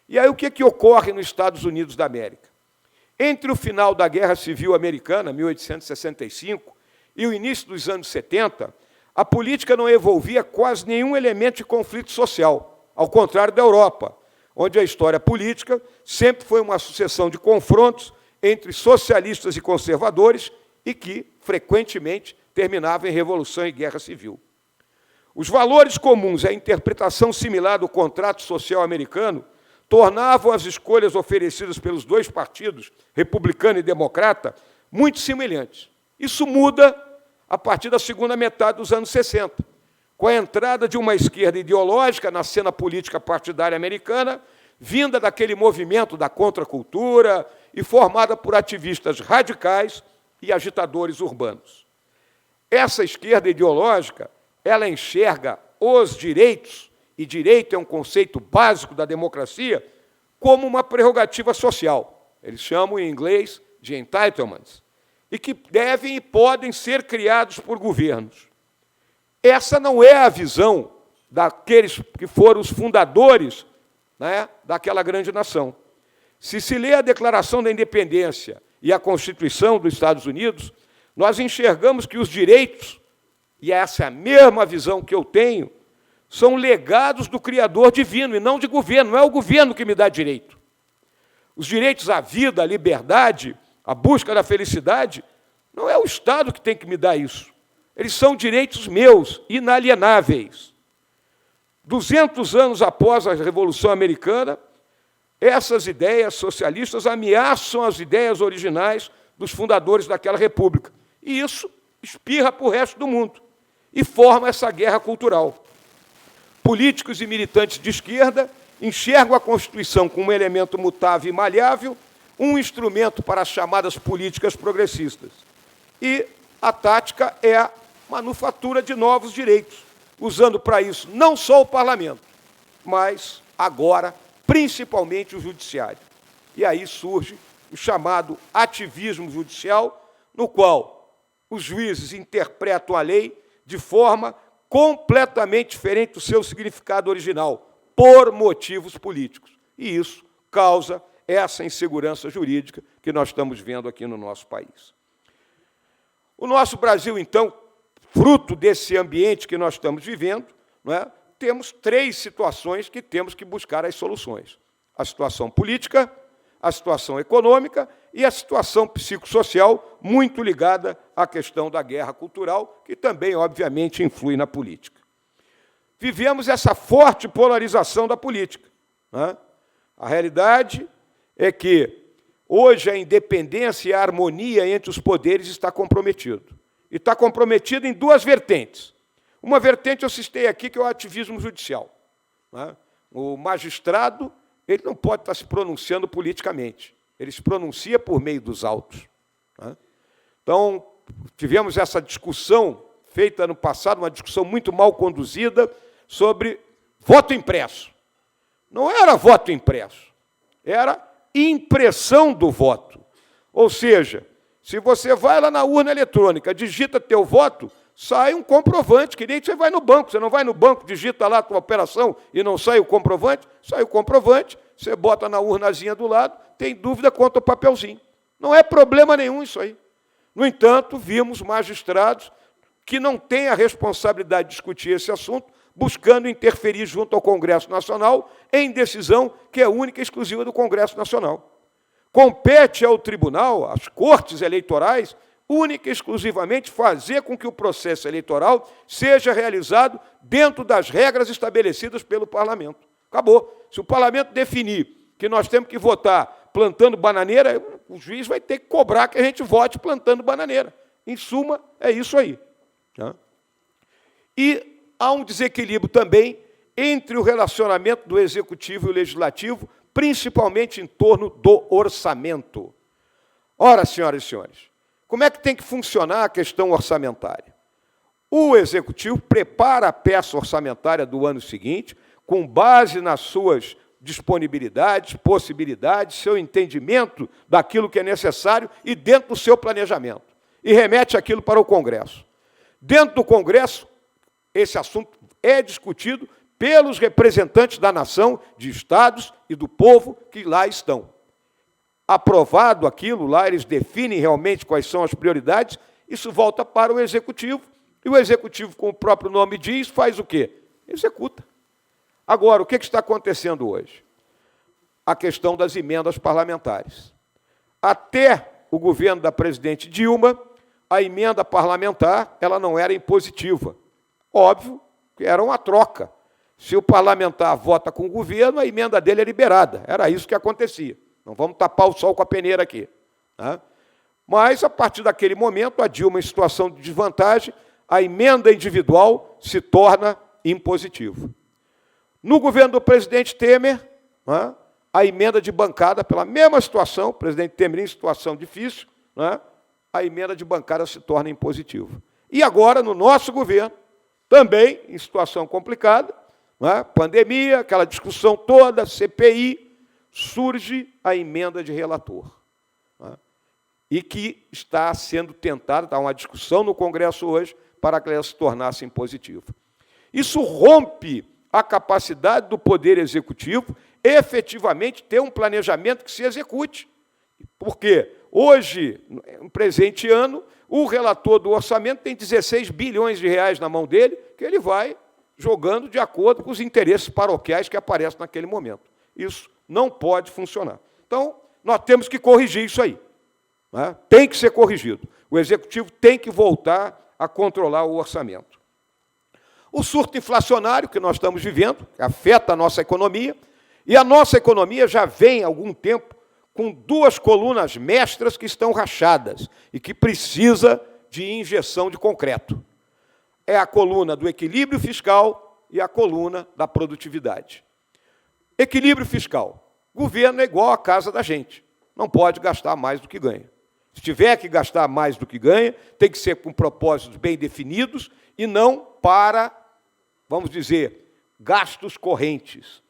N: E aí o que ocorre nos Estados Unidos da América? Entre o final da Guerra Civil Americana, 1865, e o início dos anos 70, a política não envolvia quase nenhum elemento de conflito social, ao contrário da Europa, onde a história política sempre foi uma sucessão de confrontos entre socialistas e conservadores e que, frequentemente, terminavam em revolução e guerra civil. Os valores comuns e a interpretação similar do contrato social americano tornavam as escolhas oferecidas pelos dois partidos, republicano e democrata, muito semelhantes. Isso muda a partir da segunda metade dos anos 60, com a entrada de uma esquerda ideológica na cena política partidária americana, vinda daquele movimento da contracultura e formada por ativistas radicais e agitadores urbanos. Essa esquerda ideológica, ela enxerga os direitos, e direito é um conceito básico da democracia, como uma prerrogativa social. Eles chamam em inglês de entitlements, e que devem e podem ser criados por governos. Essa não é a visão daqueles que foram os fundadores, né, daquela grande nação. Se se lê a Declaração da Independência e a Constituição dos Estados Unidos, nós enxergamos que os direitos, e essa é a mesma visão que eu tenho, são legados do Criador divino e não de governo. Não é o governo que me dá direito. Os direitos à vida, à liberdade, à busca da felicidade, não é o Estado que tem que me dar isso. Eles são direitos meus, inalienáveis. 200 anos após a Revolução Americana, essas ideias socialistas ameaçam as ideias originais dos fundadores daquela república. E isso espirra para o resto do mundo e forma essa guerra cultural. Políticos e militantes de esquerda enxergam a Constituição como um elemento mutável e maleável, um instrumento para as chamadas políticas progressistas. E a tática é a manufatura de novos direitos, usando para isso não só o parlamento, mas, agora, principalmente o judiciário. E aí surge o chamado ativismo judicial, no qual os juízes interpretam a lei de forma completamente diferente do seu significado original, por motivos políticos. E isso causa essa insegurança jurídica que nós estamos vendo aqui no nosso país. O nosso Brasil, então, fruto desse ambiente que nós estamos vivendo, não é, temos três situações que temos que buscar as soluções. A situação política, a situação econômica e a situação psicossocial, muito ligada à questão da guerra cultural, que também, obviamente, influi na política. Vivemos essa forte polarização da política, né? A realidade é que, hoje, a independência e a harmonia entre os poderes está comprometido. E está comprometido em duas vertentes. Uma vertente eu citei aqui, que é o ativismo judicial, né? O magistrado, ele não pode estar se pronunciando politicamente. Ele se pronuncia por meio dos autos, né? Então, tivemos essa discussão feita no passado, uma discussão muito mal conduzida, sobre voto impresso. Não era voto impresso, era impressão do voto. Ou seja, se você vai lá na urna eletrônica, digita teu voto, sai um comprovante, que nem você vai no banco. Você não vai no banco, digita lá a tua operação e não sai o comprovante? Sai o comprovante, você bota na urnazinha do lado, tem dúvida quanto ao papelzinho. Não é problema nenhum isso aí. No entanto, vimos magistrados que não têm a responsabilidade de discutir esse assunto, buscando interferir junto ao Congresso Nacional em decisão que é única e exclusiva do Congresso Nacional. Compete ao tribunal, às cortes eleitorais, única e exclusivamente fazer com que o processo eleitoral seja realizado dentro das regras estabelecidas pelo parlamento. Acabou. Se o parlamento definir que nós temos que votar plantando bananeira, o juiz vai ter que cobrar que a gente vote plantando bananeira. Em suma, é isso aí. E há um desequilíbrio também entre o relacionamento do Executivo e o Legislativo, principalmente em torno do orçamento. Ora, senhoras e senhores, como é que tem que funcionar a questão orçamentária? O Executivo prepara a peça orçamentária do ano seguinte, com base nas suas disponibilidades, possibilidades, seu entendimento daquilo que é necessário e dentro do seu planejamento, e remete aquilo para o Congresso. Dentro do Congresso, esse assunto é discutido pelos representantes da nação, de estados e do povo que lá estão. Aprovado aquilo, lá eles definem realmente quais são as prioridades, isso volta para o Executivo, e o Executivo, como o próprio nome diz, faz o quê? Executa. Agora, o que está acontecendo hoje? A questão das emendas parlamentares. Até o governo da presidente Dilma, a emenda parlamentar ela não era impositiva. Óbvio que era uma troca. Se o parlamentar vota com o governo, a emenda dele é liberada. Era isso que acontecia. Não vamos tapar o sol com a peneira aqui. Tá? Mas, a partir daquele momento, a Dilma, em situação de desvantagem, a emenda individual se torna impositiva. No governo do presidente Temer, a emenda de bancada, pela mesma situação, o presidente Temer em situação difícil, a emenda de bancada se torna impositiva. E agora, no nosso governo, também em situação complicada, pandemia, aquela discussão toda, CPI, surge a emenda de relator. E que está sendo tentada, está uma discussão no Congresso hoje, para que ela se tornasse impositiva. Isso rompe a capacidade do Poder Executivo efetivamente ter um planejamento que se execute. Por quê? Hoje, no presente ano, o relator do orçamento tem 16 bilhões de reais na mão dele, que ele vai jogando de acordo com os interesses paroquiais que aparecem naquele momento. Isso não pode funcionar. Então, nós temos que corrigir isso aí. Tem que ser corrigido. O Executivo tem que voltar a controlar o orçamento. O surto inflacionário que nós estamos vivendo, que afeta a nossa economia, e a nossa economia já vem há algum tempo com duas colunas mestras que estão rachadas e que precisa de injeção de concreto. É a coluna do equilíbrio fiscal e a coluna da produtividade. Equilíbrio fiscal. Governo é igual à casa da gente. Não pode gastar mais do que ganha. Se tiver que gastar mais do que ganha, tem que ser com propósitos bem definidos e não para, vamos dizer, gastos correntes.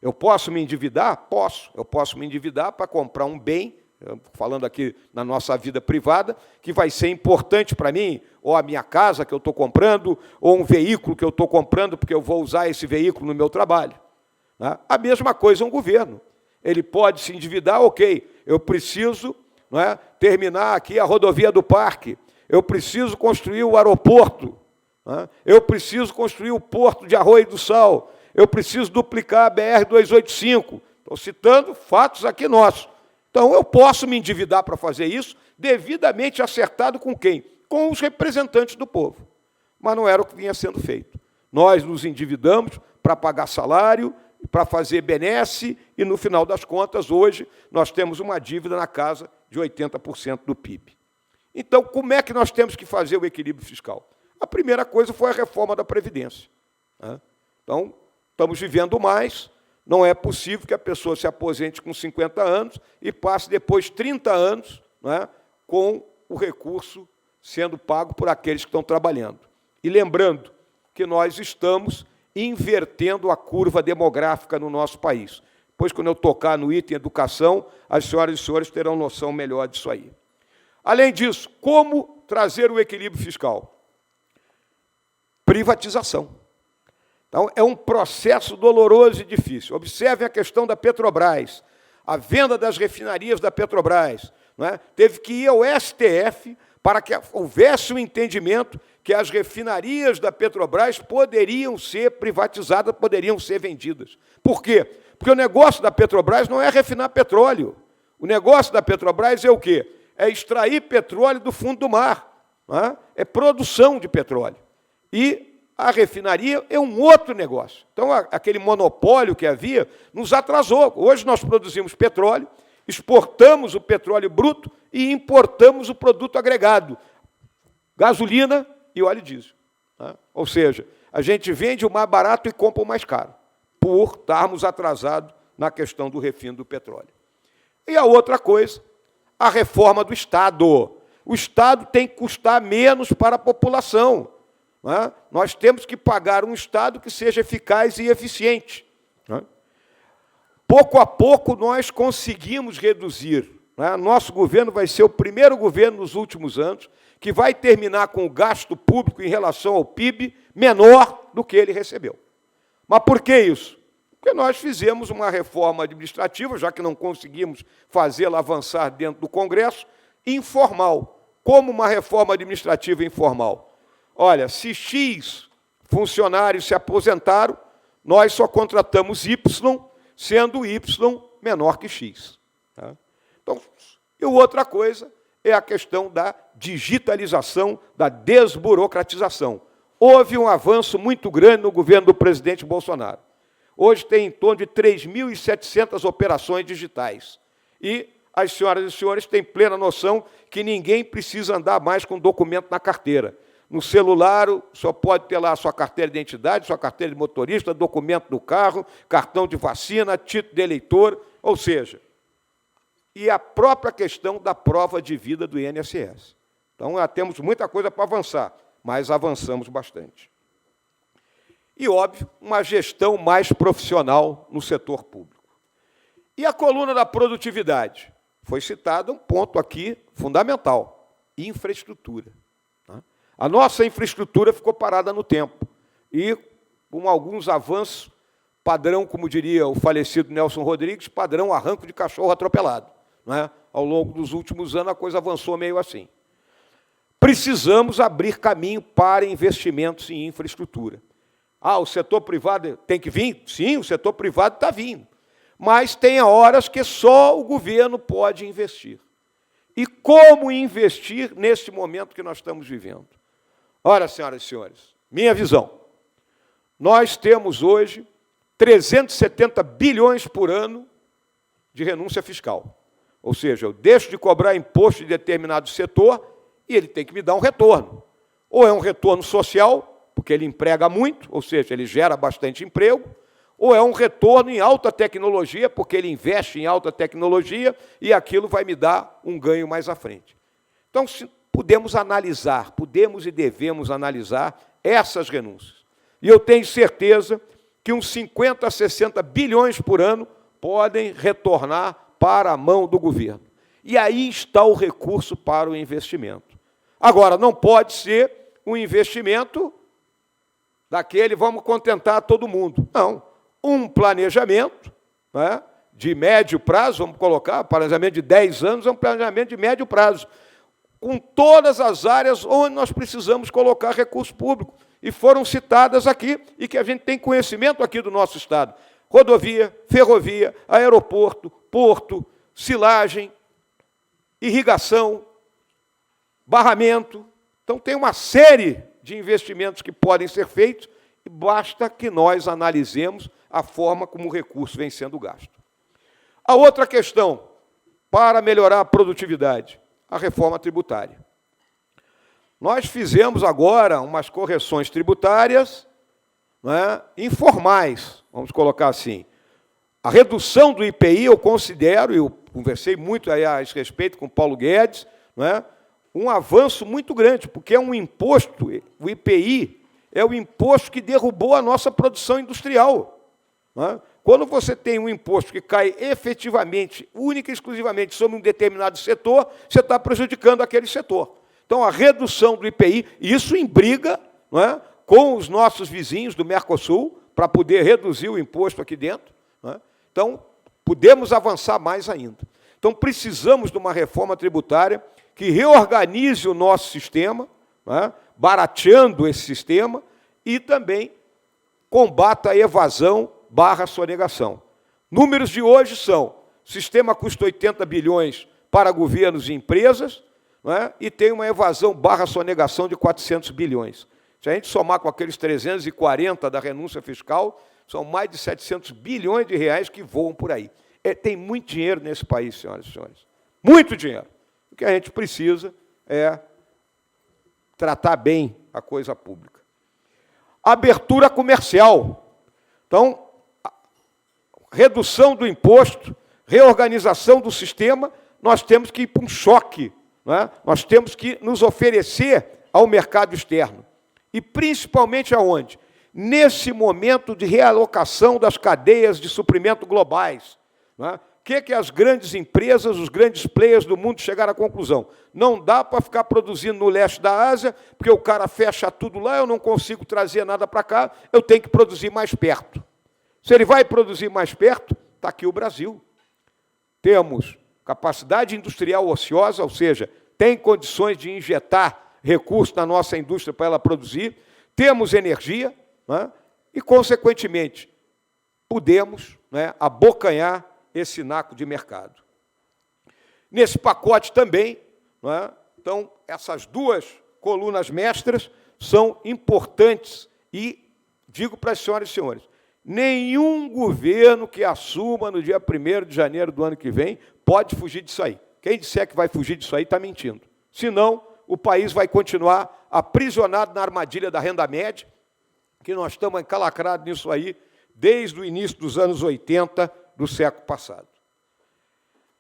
N: Eu posso me endividar? Posso. Eu posso me endividar para comprar um bem, falando aqui na nossa vida privada, que vai ser importante para mim, ou a minha casa que eu estou comprando, ou um veículo que eu estou comprando, porque eu vou usar esse veículo no meu trabalho. A mesma coisa um governo. Ele pode se endividar, ok, eu preciso terminar aqui a rodovia do Parque, eu preciso construir o aeroporto, eu preciso construir o porto de Arroio do Sal, eu preciso duplicar a BR-285. Estou citando fatos aqui nossos. Então, eu posso me endividar para fazer isso, devidamente acertado com quem? Com os representantes do povo. Mas não era o que vinha sendo feito. Nós nos endividamos para pagar salário, para fazer benesse, e, no final das contas, hoje, nós temos uma dívida na casa de 80% do PIB. Então, como é que nós temos que fazer o equilíbrio fiscal? A primeira coisa foi a reforma da Previdência. Então, estamos vivendo mais, não é possível que a pessoa se aposente com 50 anos e passe depois 30 anos com o recurso sendo pago por aqueles que estão trabalhando. E lembrando que nós estamos invertendo a curva demográfica no nosso país. Depois, quando eu tocar no item educação, as senhoras e senhores terão noção melhor disso aí. Além disso, como trazer o equilíbrio fiscal? Privatização. Então, é um processo doloroso e difícil. Observem a questão da Petrobras, a venda das refinarias da Petrobras. Teve que ir ao STF para que houvesse um entendimento que as refinarias da Petrobras poderiam ser privatizadas, poderiam ser vendidas. Por quê? Porque o negócio da Petrobras não é refinar petróleo. O negócio da Petrobras é o quê? É extrair petróleo do fundo do mar. É produção de petróleo. E a refinaria é um outro negócio. Então, aquele monopólio que havia nos atrasou. Hoje nós produzimos petróleo, exportamos o petróleo bruto e importamos o produto agregado, gasolina e óleo diesel. Ou seja, a gente vende o mais barato e compra o mais caro, por estarmos atrasados na questão do refino do petróleo. E a outra coisa, a reforma do Estado. O Estado tem que custar menos para a população. Nós temos que pagar um Estado que seja eficaz e eficiente. Pouco a pouco, nós conseguimos reduzir. Nosso governo vai ser o primeiro governo nos últimos anos que vai terminar com o gasto público em relação ao PIB menor do que ele recebeu. Mas por que isso? Porque nós fizemos uma reforma administrativa, já que não conseguimos fazê-la avançar dentro do Congresso, informal. Como uma reforma administrativa informal? Olha, se X funcionários se aposentaram, nós só contratamos Y, sendo Y menor que X. Então, e outra coisa é a questão da digitalização, da desburocratização. Houve um avanço muito grande no governo do presidente Bolsonaro. Hoje tem em torno de 3.700 operações digitais. E as senhoras e senhores têm plena noção que ninguém precisa andar mais com documento na carteira. No celular, o senhor pode ter lá a sua carteira de identidade, sua carteira de motorista, documento do carro, cartão de vacina, título de eleitor, ou seja, e a própria questão da prova de vida do INSS. Então, já temos muita coisa para avançar, mas avançamos bastante. E, óbvio, uma gestão mais profissional no setor público. E a coluna da produtividade? Foi citado um ponto aqui fundamental: infraestrutura. A nossa infraestrutura ficou parada no tempo. E, com alguns avanços, padrão, como diria o falecido Nelson Rodrigues, padrão arranco de cachorro atropelado. Não é? Ao longo dos últimos anos, a coisa avançou meio assim. Precisamos abrir caminho para investimentos em infraestrutura. Ah, o setor privado tem que vir? Sim, o setor privado está vindo. Mas tem horas que só o governo pode investir. E como investir neste momento que nós estamos vivendo? Ora, senhoras e senhores, minha visão. Nós temos hoje 370 bilhões por ano de renúncia fiscal. Ou seja, eu deixo de cobrar imposto de determinado setor e ele tem que me dar um retorno. Ou é um retorno social, porque ele emprega muito, ou seja, ele gera bastante emprego, ou é um retorno em alta tecnologia, porque ele investe em alta tecnologia e aquilo vai me dar um ganho mais à frente. Então, podemos analisar, podemos e devemos analisar essas renúncias. E eu tenho certeza que uns 50 a 60 bilhões por ano podem retornar para a mão do governo. E aí está o recurso para o investimento. Agora, não pode ser um investimento daquele, vamos contentar todo mundo. Não. Um planejamento, né, de médio prazo, vamos colocar, planejamento de 10 anos, é um planejamento de médio prazo, com todas as áreas onde nós precisamos colocar recurso público, e foram citadas aqui, e que a gente tem conhecimento aqui do nosso Estado. Rodovia, ferrovia, aeroporto, porto, silagem, irrigação, barramento. Então, tem uma série de investimentos que podem ser feitos, e basta que nós analisemos a forma como o recurso vem sendo gasto. A outra questão, para melhorar a produtividade, a reforma tributária. Nós fizemos agora umas correções tributárias, né, informais, vamos colocar assim. A redução do IPI, eu considero, eu conversei muito a esse respeito com o Paulo Guedes, né, um avanço muito grande, porque é um imposto, o IPI é o imposto que derrubou a nossa produção industrial. Né? Quando você tem um imposto que cai efetivamente, única e exclusivamente sobre um determinado setor, você está prejudicando aquele setor. Então, a redução do IPI, isso em briga, não é, com os nossos vizinhos do Mercosul, para poder reduzir o imposto aqui dentro. Não é? Então, podemos avançar mais ainda. Então, precisamos de uma reforma tributária que reorganize o nosso sistema, não é, barateando esse sistema, e também combata a evasão / sonegação. Números de hoje são: o sistema custa 80 bilhões para governos e empresas, não é? E tem uma evasão / sonegação de 400 bilhões. Se a gente somar com aqueles 340 da renúncia fiscal, são mais de 700 bilhões de reais que voam por aí. Tem muito dinheiro nesse país, senhoras e senhores. Muito dinheiro. O que a gente precisa é tratar bem a coisa pública. Abertura comercial. Então, redução do imposto, reorganização do sistema, nós temos que ir para um choque, não é? Nós temos que nos oferecer ao mercado externo. E principalmente aonde? Nesse momento de realocação das cadeias de suprimento globais. Não é? O que as grandes empresas, os grandes players do mundo chegaram à conclusão? Não dá para ficar produzindo no leste da Ásia, porque o cara fecha tudo lá, eu não consigo trazer nada para cá, eu tenho que produzir mais perto. Se ele vai produzir mais perto, está aqui o Brasil. Temos capacidade industrial ociosa, ou seja, tem condições de injetar recursos na nossa indústria para ela produzir, temos energia, né, e, consequentemente, podemos, né, abocanhar esse naco de mercado. Nesse pacote também, não é? Então, essas duas colunas mestras são importantes e digo para as senhoras e senhores, nenhum governo que assuma no dia 1º de janeiro do ano que vem pode fugir disso aí. Quem disser que vai fugir disso aí está mentindo. Senão, o país vai continuar aprisionado na armadilha da renda média, que nós estamos encalacrados nisso aí desde o início dos anos 80 do século passado.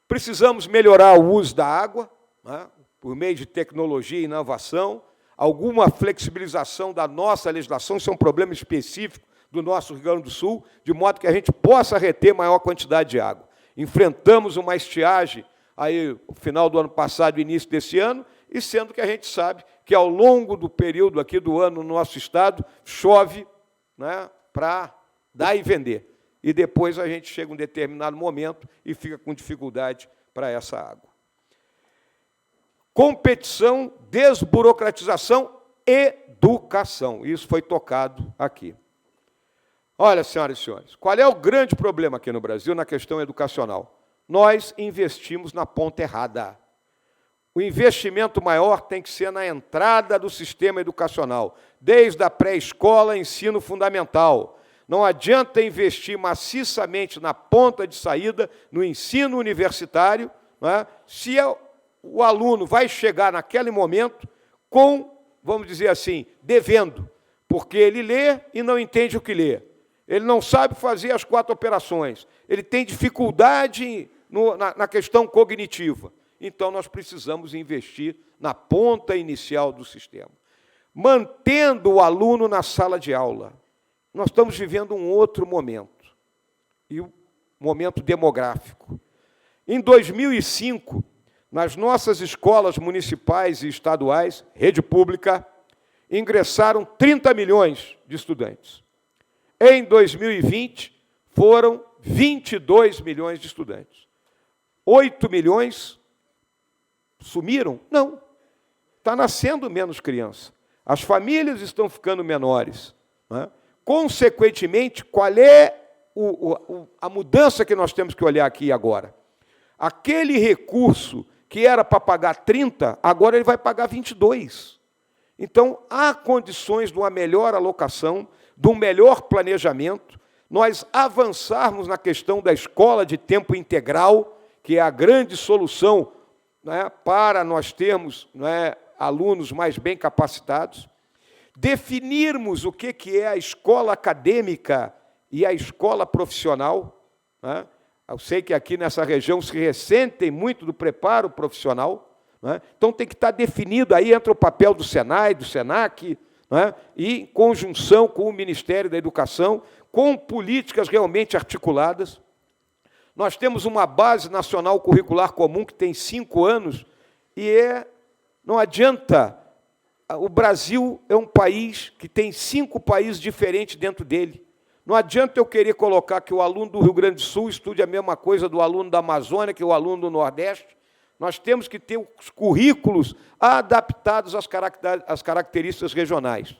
N: Precisamos melhorar o uso da água, né, por meio de tecnologia e inovação, alguma flexibilização da nossa legislação, isso é um problema específico do nosso Rio Grande do Sul, de modo que a gente possa reter maior quantidade de água. Enfrentamos uma estiagem aí no final do ano passado e início desse ano, e sendo que a gente sabe que ao longo do período aqui do ano no nosso estado, chove, né, para dar e vender. E depois a gente chega a um determinado momento e fica com dificuldade para essa água. Competição, desburocratização, educação. Isso foi tocado aqui. Olha, senhoras e senhores, qual é o grande problema aqui no Brasil na questão educacional? Nós investimos na ponta errada. O investimento maior tem que ser na entrada do sistema educacional, desde a pré-escola, ensino fundamental. Não adianta investir maciçamente na ponta de saída, no ensino universitário, não é? Se o aluno vai chegar naquele momento com, vamos dizer assim, devendo, porque ele lê e não entende o que lê. Ele não sabe fazer as 4 operações. Ele tem dificuldade na questão cognitiva. Então, nós precisamos investir na ponta inicial do sistema. Mantendo o aluno na sala de aula. Nós estamos vivendo um outro momento, e o momento demográfico. Em 2005, nas nossas escolas municipais e estaduais, rede pública, ingressaram 30 milhões de estudantes. Em 2020, foram 22 milhões de estudantes. 8 milhões sumiram? Não. Está nascendo menos criança. As famílias estão ficando menores. Não é? Consequentemente, qual é a mudança que nós temos que olhar aqui agora? Aquele recurso que era para pagar 30, agora ele vai pagar 22. Então, há condições de uma melhor alocação, de um melhor planejamento, nós avançarmos na questão da escola de tempo integral, que é a grande solução, né, para nós termos, né, alunos mais bem capacitados, definirmos o que é a escola acadêmica e a escola profissional. Né? Eu sei que aqui nessa região se ressentem muito do preparo profissional, né? Então tem que estar definido, aí entra o papel do Senai, do Senac, né? E em conjunção com o Ministério da Educação, com políticas realmente articuladas. Nós temos uma base nacional curricular comum que tem 5 anos, e não adianta, o Brasil é um país que tem 5 países diferentes dentro dele. Não adianta eu querer colocar que o aluno do Rio Grande do Sul estude a mesma coisa do aluno da Amazônia, que o aluno do Nordeste. Nós temos que ter os currículos adaptados às características regionais.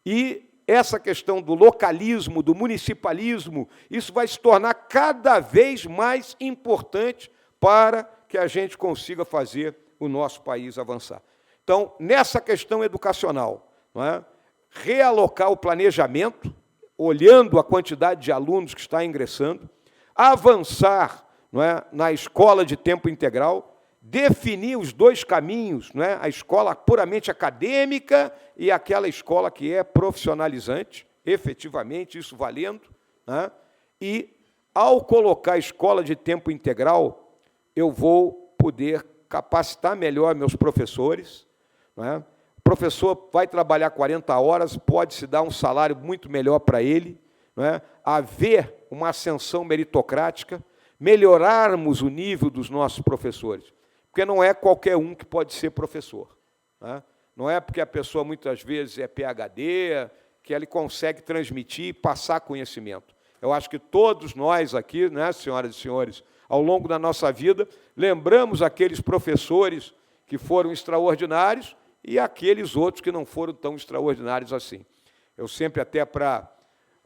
N: E essa questão do localismo, do municipalismo, isso vai se tornar cada vez mais importante para que a gente consiga fazer o nosso país avançar. Então, nessa questão educacional, não é? Realocar o planejamento, olhando a quantidade de alunos que está ingressando, avançar, não é, na escola de tempo integral, definir os 2 caminhos, não é, a escola puramente acadêmica e aquela escola que é profissionalizante, efetivamente, isso valendo, né? E, ao colocar a escola de tempo integral, eu vou poder capacitar melhor meus professores, não é? O professor vai trabalhar 40 horas, pode-se dar um salário muito melhor para ele, não é? Haver uma ascensão meritocrática, melhorarmos o nível dos nossos professores, porque não é qualquer um que pode ser professor, né? Não é porque a pessoa muitas vezes é PhD, que ele consegue transmitir e passar conhecimento. Eu acho que todos nós aqui, né, senhoras e senhores, ao longo da nossa vida, lembramos aqueles professores que foram extraordinários e aqueles outros que não foram tão extraordinários assim. Eu sempre, até para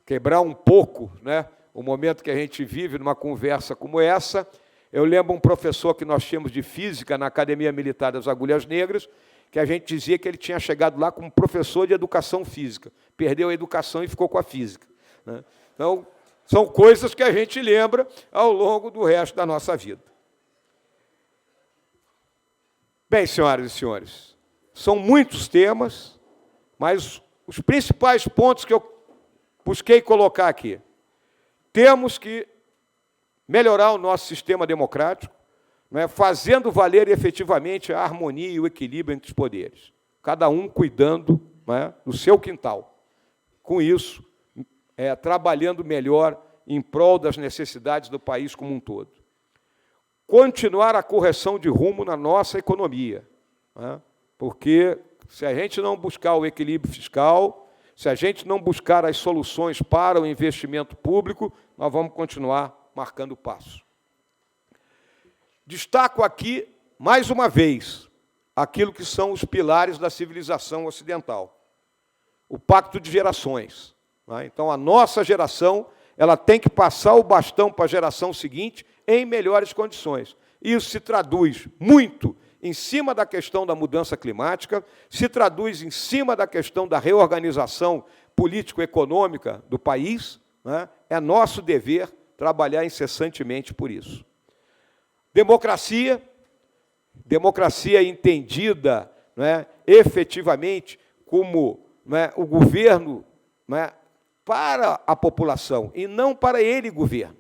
N: quebrar um pouco, né, o momento que a gente vive numa conversa como essa, Eu lembro um professor que nós tínhamos de física na Academia Militar das Agulhas Negras, que a gente dizia que ele tinha chegado lá como professor de educação física. Perdeu a educação e ficou com a física, né? Então, são coisas que a gente lembra ao longo do resto da nossa vida. Bem, senhoras e senhores, são muitos temas, mas os principais pontos que eu busquei colocar aqui. Temos que melhorar o nosso sistema democrático, né, fazendo valer efetivamente a harmonia e o equilíbrio entre os poderes, cada um cuidando, né, do seu quintal. Com isso, trabalhando melhor em prol das necessidades do país como um todo. Continuar a correção de rumo na nossa economia, né, porque se a gente não buscar o equilíbrio fiscal, se a gente não buscar as soluções para o investimento público, nós vamos continuar marcando passo. Destaco aqui, mais uma vez, aquilo que são os pilares da civilização ocidental. O pacto de gerações, né? Então, a nossa geração ela tem que passar o bastão para a geração seguinte em melhores condições. Isso se traduz muito em cima da questão da mudança climática, se traduz em cima da questão da reorganização político-econômica do país, né? É nosso dever trabalhar incessantemente por isso. Democracia entendida, né, efetivamente como, né, o governo, né, para a população e não para ele governo,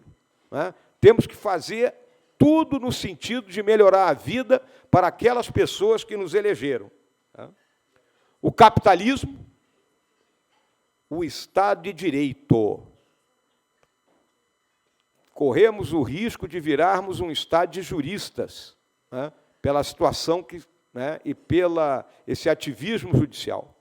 N: né? Temos que fazer tudo no sentido de melhorar a vida para aquelas pessoas que nos elegeram, né? O capitalismo, o Estado de Direito. Corremos o risco de virarmos um Estado de juristas, né, pela situação que, né, e esse ativismo judicial.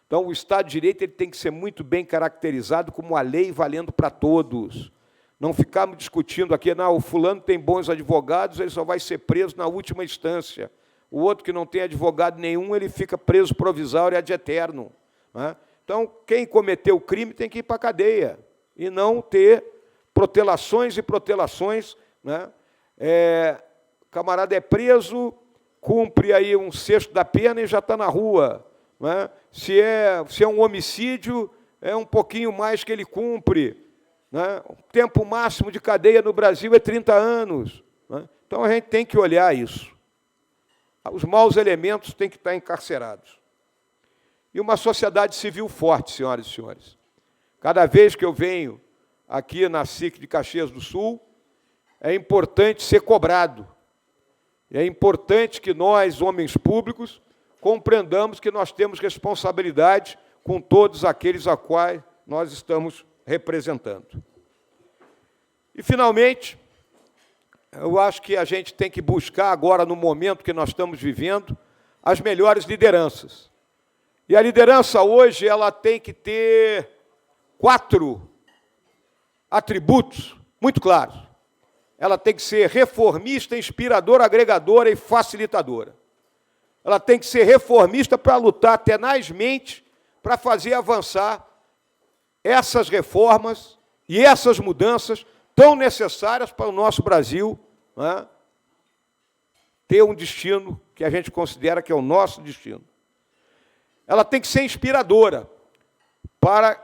N: Então, o Estado de Direito ele tem que ser muito bem caracterizado como a lei valendo para todos. Não ficarmos discutindo aqui, não, o fulano tem bons advogados, ele só vai ser preso na última instância. O outro que não tem advogado nenhum, ele fica preso provisório ad eterno, né? Então, quem cometeu o crime tem que ir para a cadeia e não ter protelações e protelações, né? O camarada é preso, cumpre aí um sexto da pena e já está na rua, né? Se é um homicídio, é um pouquinho mais que ele cumpre, né? O tempo máximo de cadeia no Brasil é 30 anos, né? Então, a gente tem que olhar isso. Os maus elementos têm que estar encarcerados. E uma sociedade civil forte, senhoras e senhores. Cada vez que eu venho aqui na SIC de Caxias do Sul, é importante ser cobrado. É importante que nós, homens públicos, compreendamos que nós temos responsabilidade com todos aqueles a quais nós estamos representando. E, finalmente, eu acho que a gente tem que buscar agora, no momento que nós estamos vivendo, as melhores lideranças. E a liderança hoje ela tem que ter 4 atributos muito claros. Ela tem que ser reformista, inspiradora, agregadora e facilitadora. Ela tem que ser reformista para lutar tenazmente para fazer avançar essas reformas e essas mudanças tão necessárias para o nosso Brasil, né, ter um destino que a gente considera que é o nosso destino. Ela tem que ser inspiradora para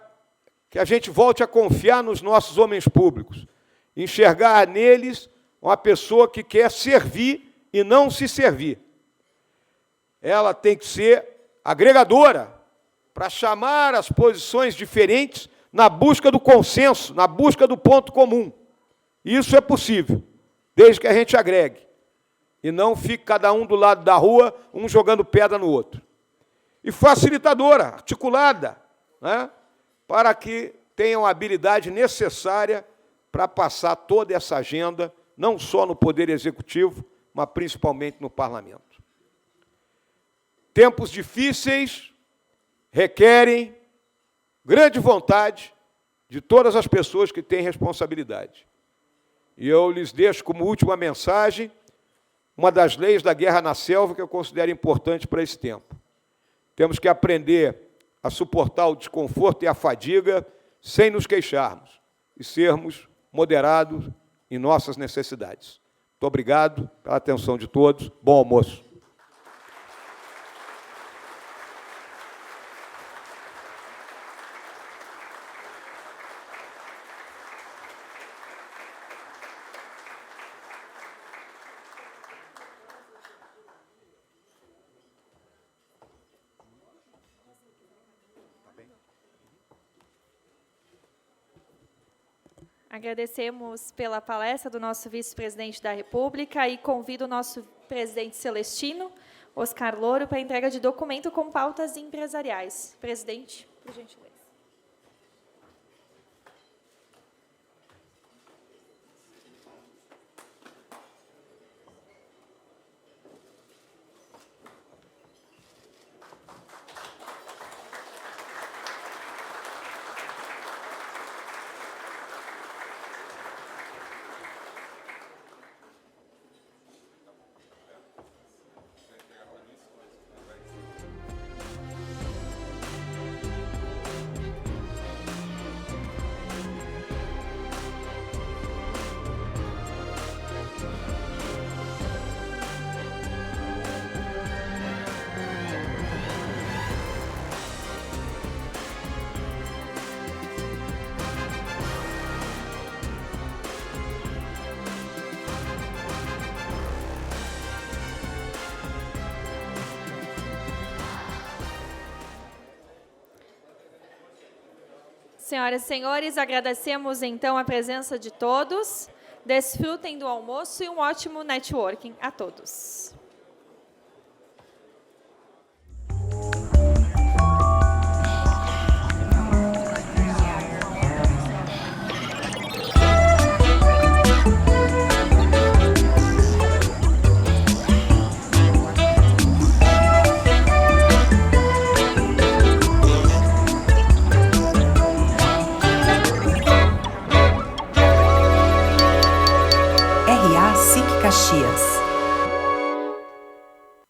N: que a gente volte a confiar nos nossos homens públicos, enxergar neles uma pessoa que quer servir e não se servir. Ela tem que ser agregadora para chamar as posições diferentes na busca do consenso, na busca do ponto comum. Isso é possível, desde que a gente agregue, e não fique cada um do lado da rua, um jogando pedra no outro. E facilitadora, articulada, né, para que tenham a habilidade necessária para passar toda essa agenda, não só no Poder Executivo, mas principalmente no Parlamento. Tempos difíceis requerem grande vontade de todas as pessoas que têm responsabilidade. E eu lhes deixo como última mensagem uma das leis da guerra na selva que eu considero importante para esse tempo. Temos que aprender a suportar o desconforto e a fadiga sem nos queixarmos e sermos moderados em nossas necessidades. Muito obrigado pela atenção de todos. Bom almoço.
K: Agradecemos pela palestra do nosso vice-presidente da República e convido o nosso presidente Celestino, Oscar Louro, para a entrega de documento com pautas empresariais. Presidente, por gentileza. Senhoras e senhores, agradecemos então a presença de todos. Desfrutem do almoço e um ótimo networking a todos.
O: RA SIC Caxias.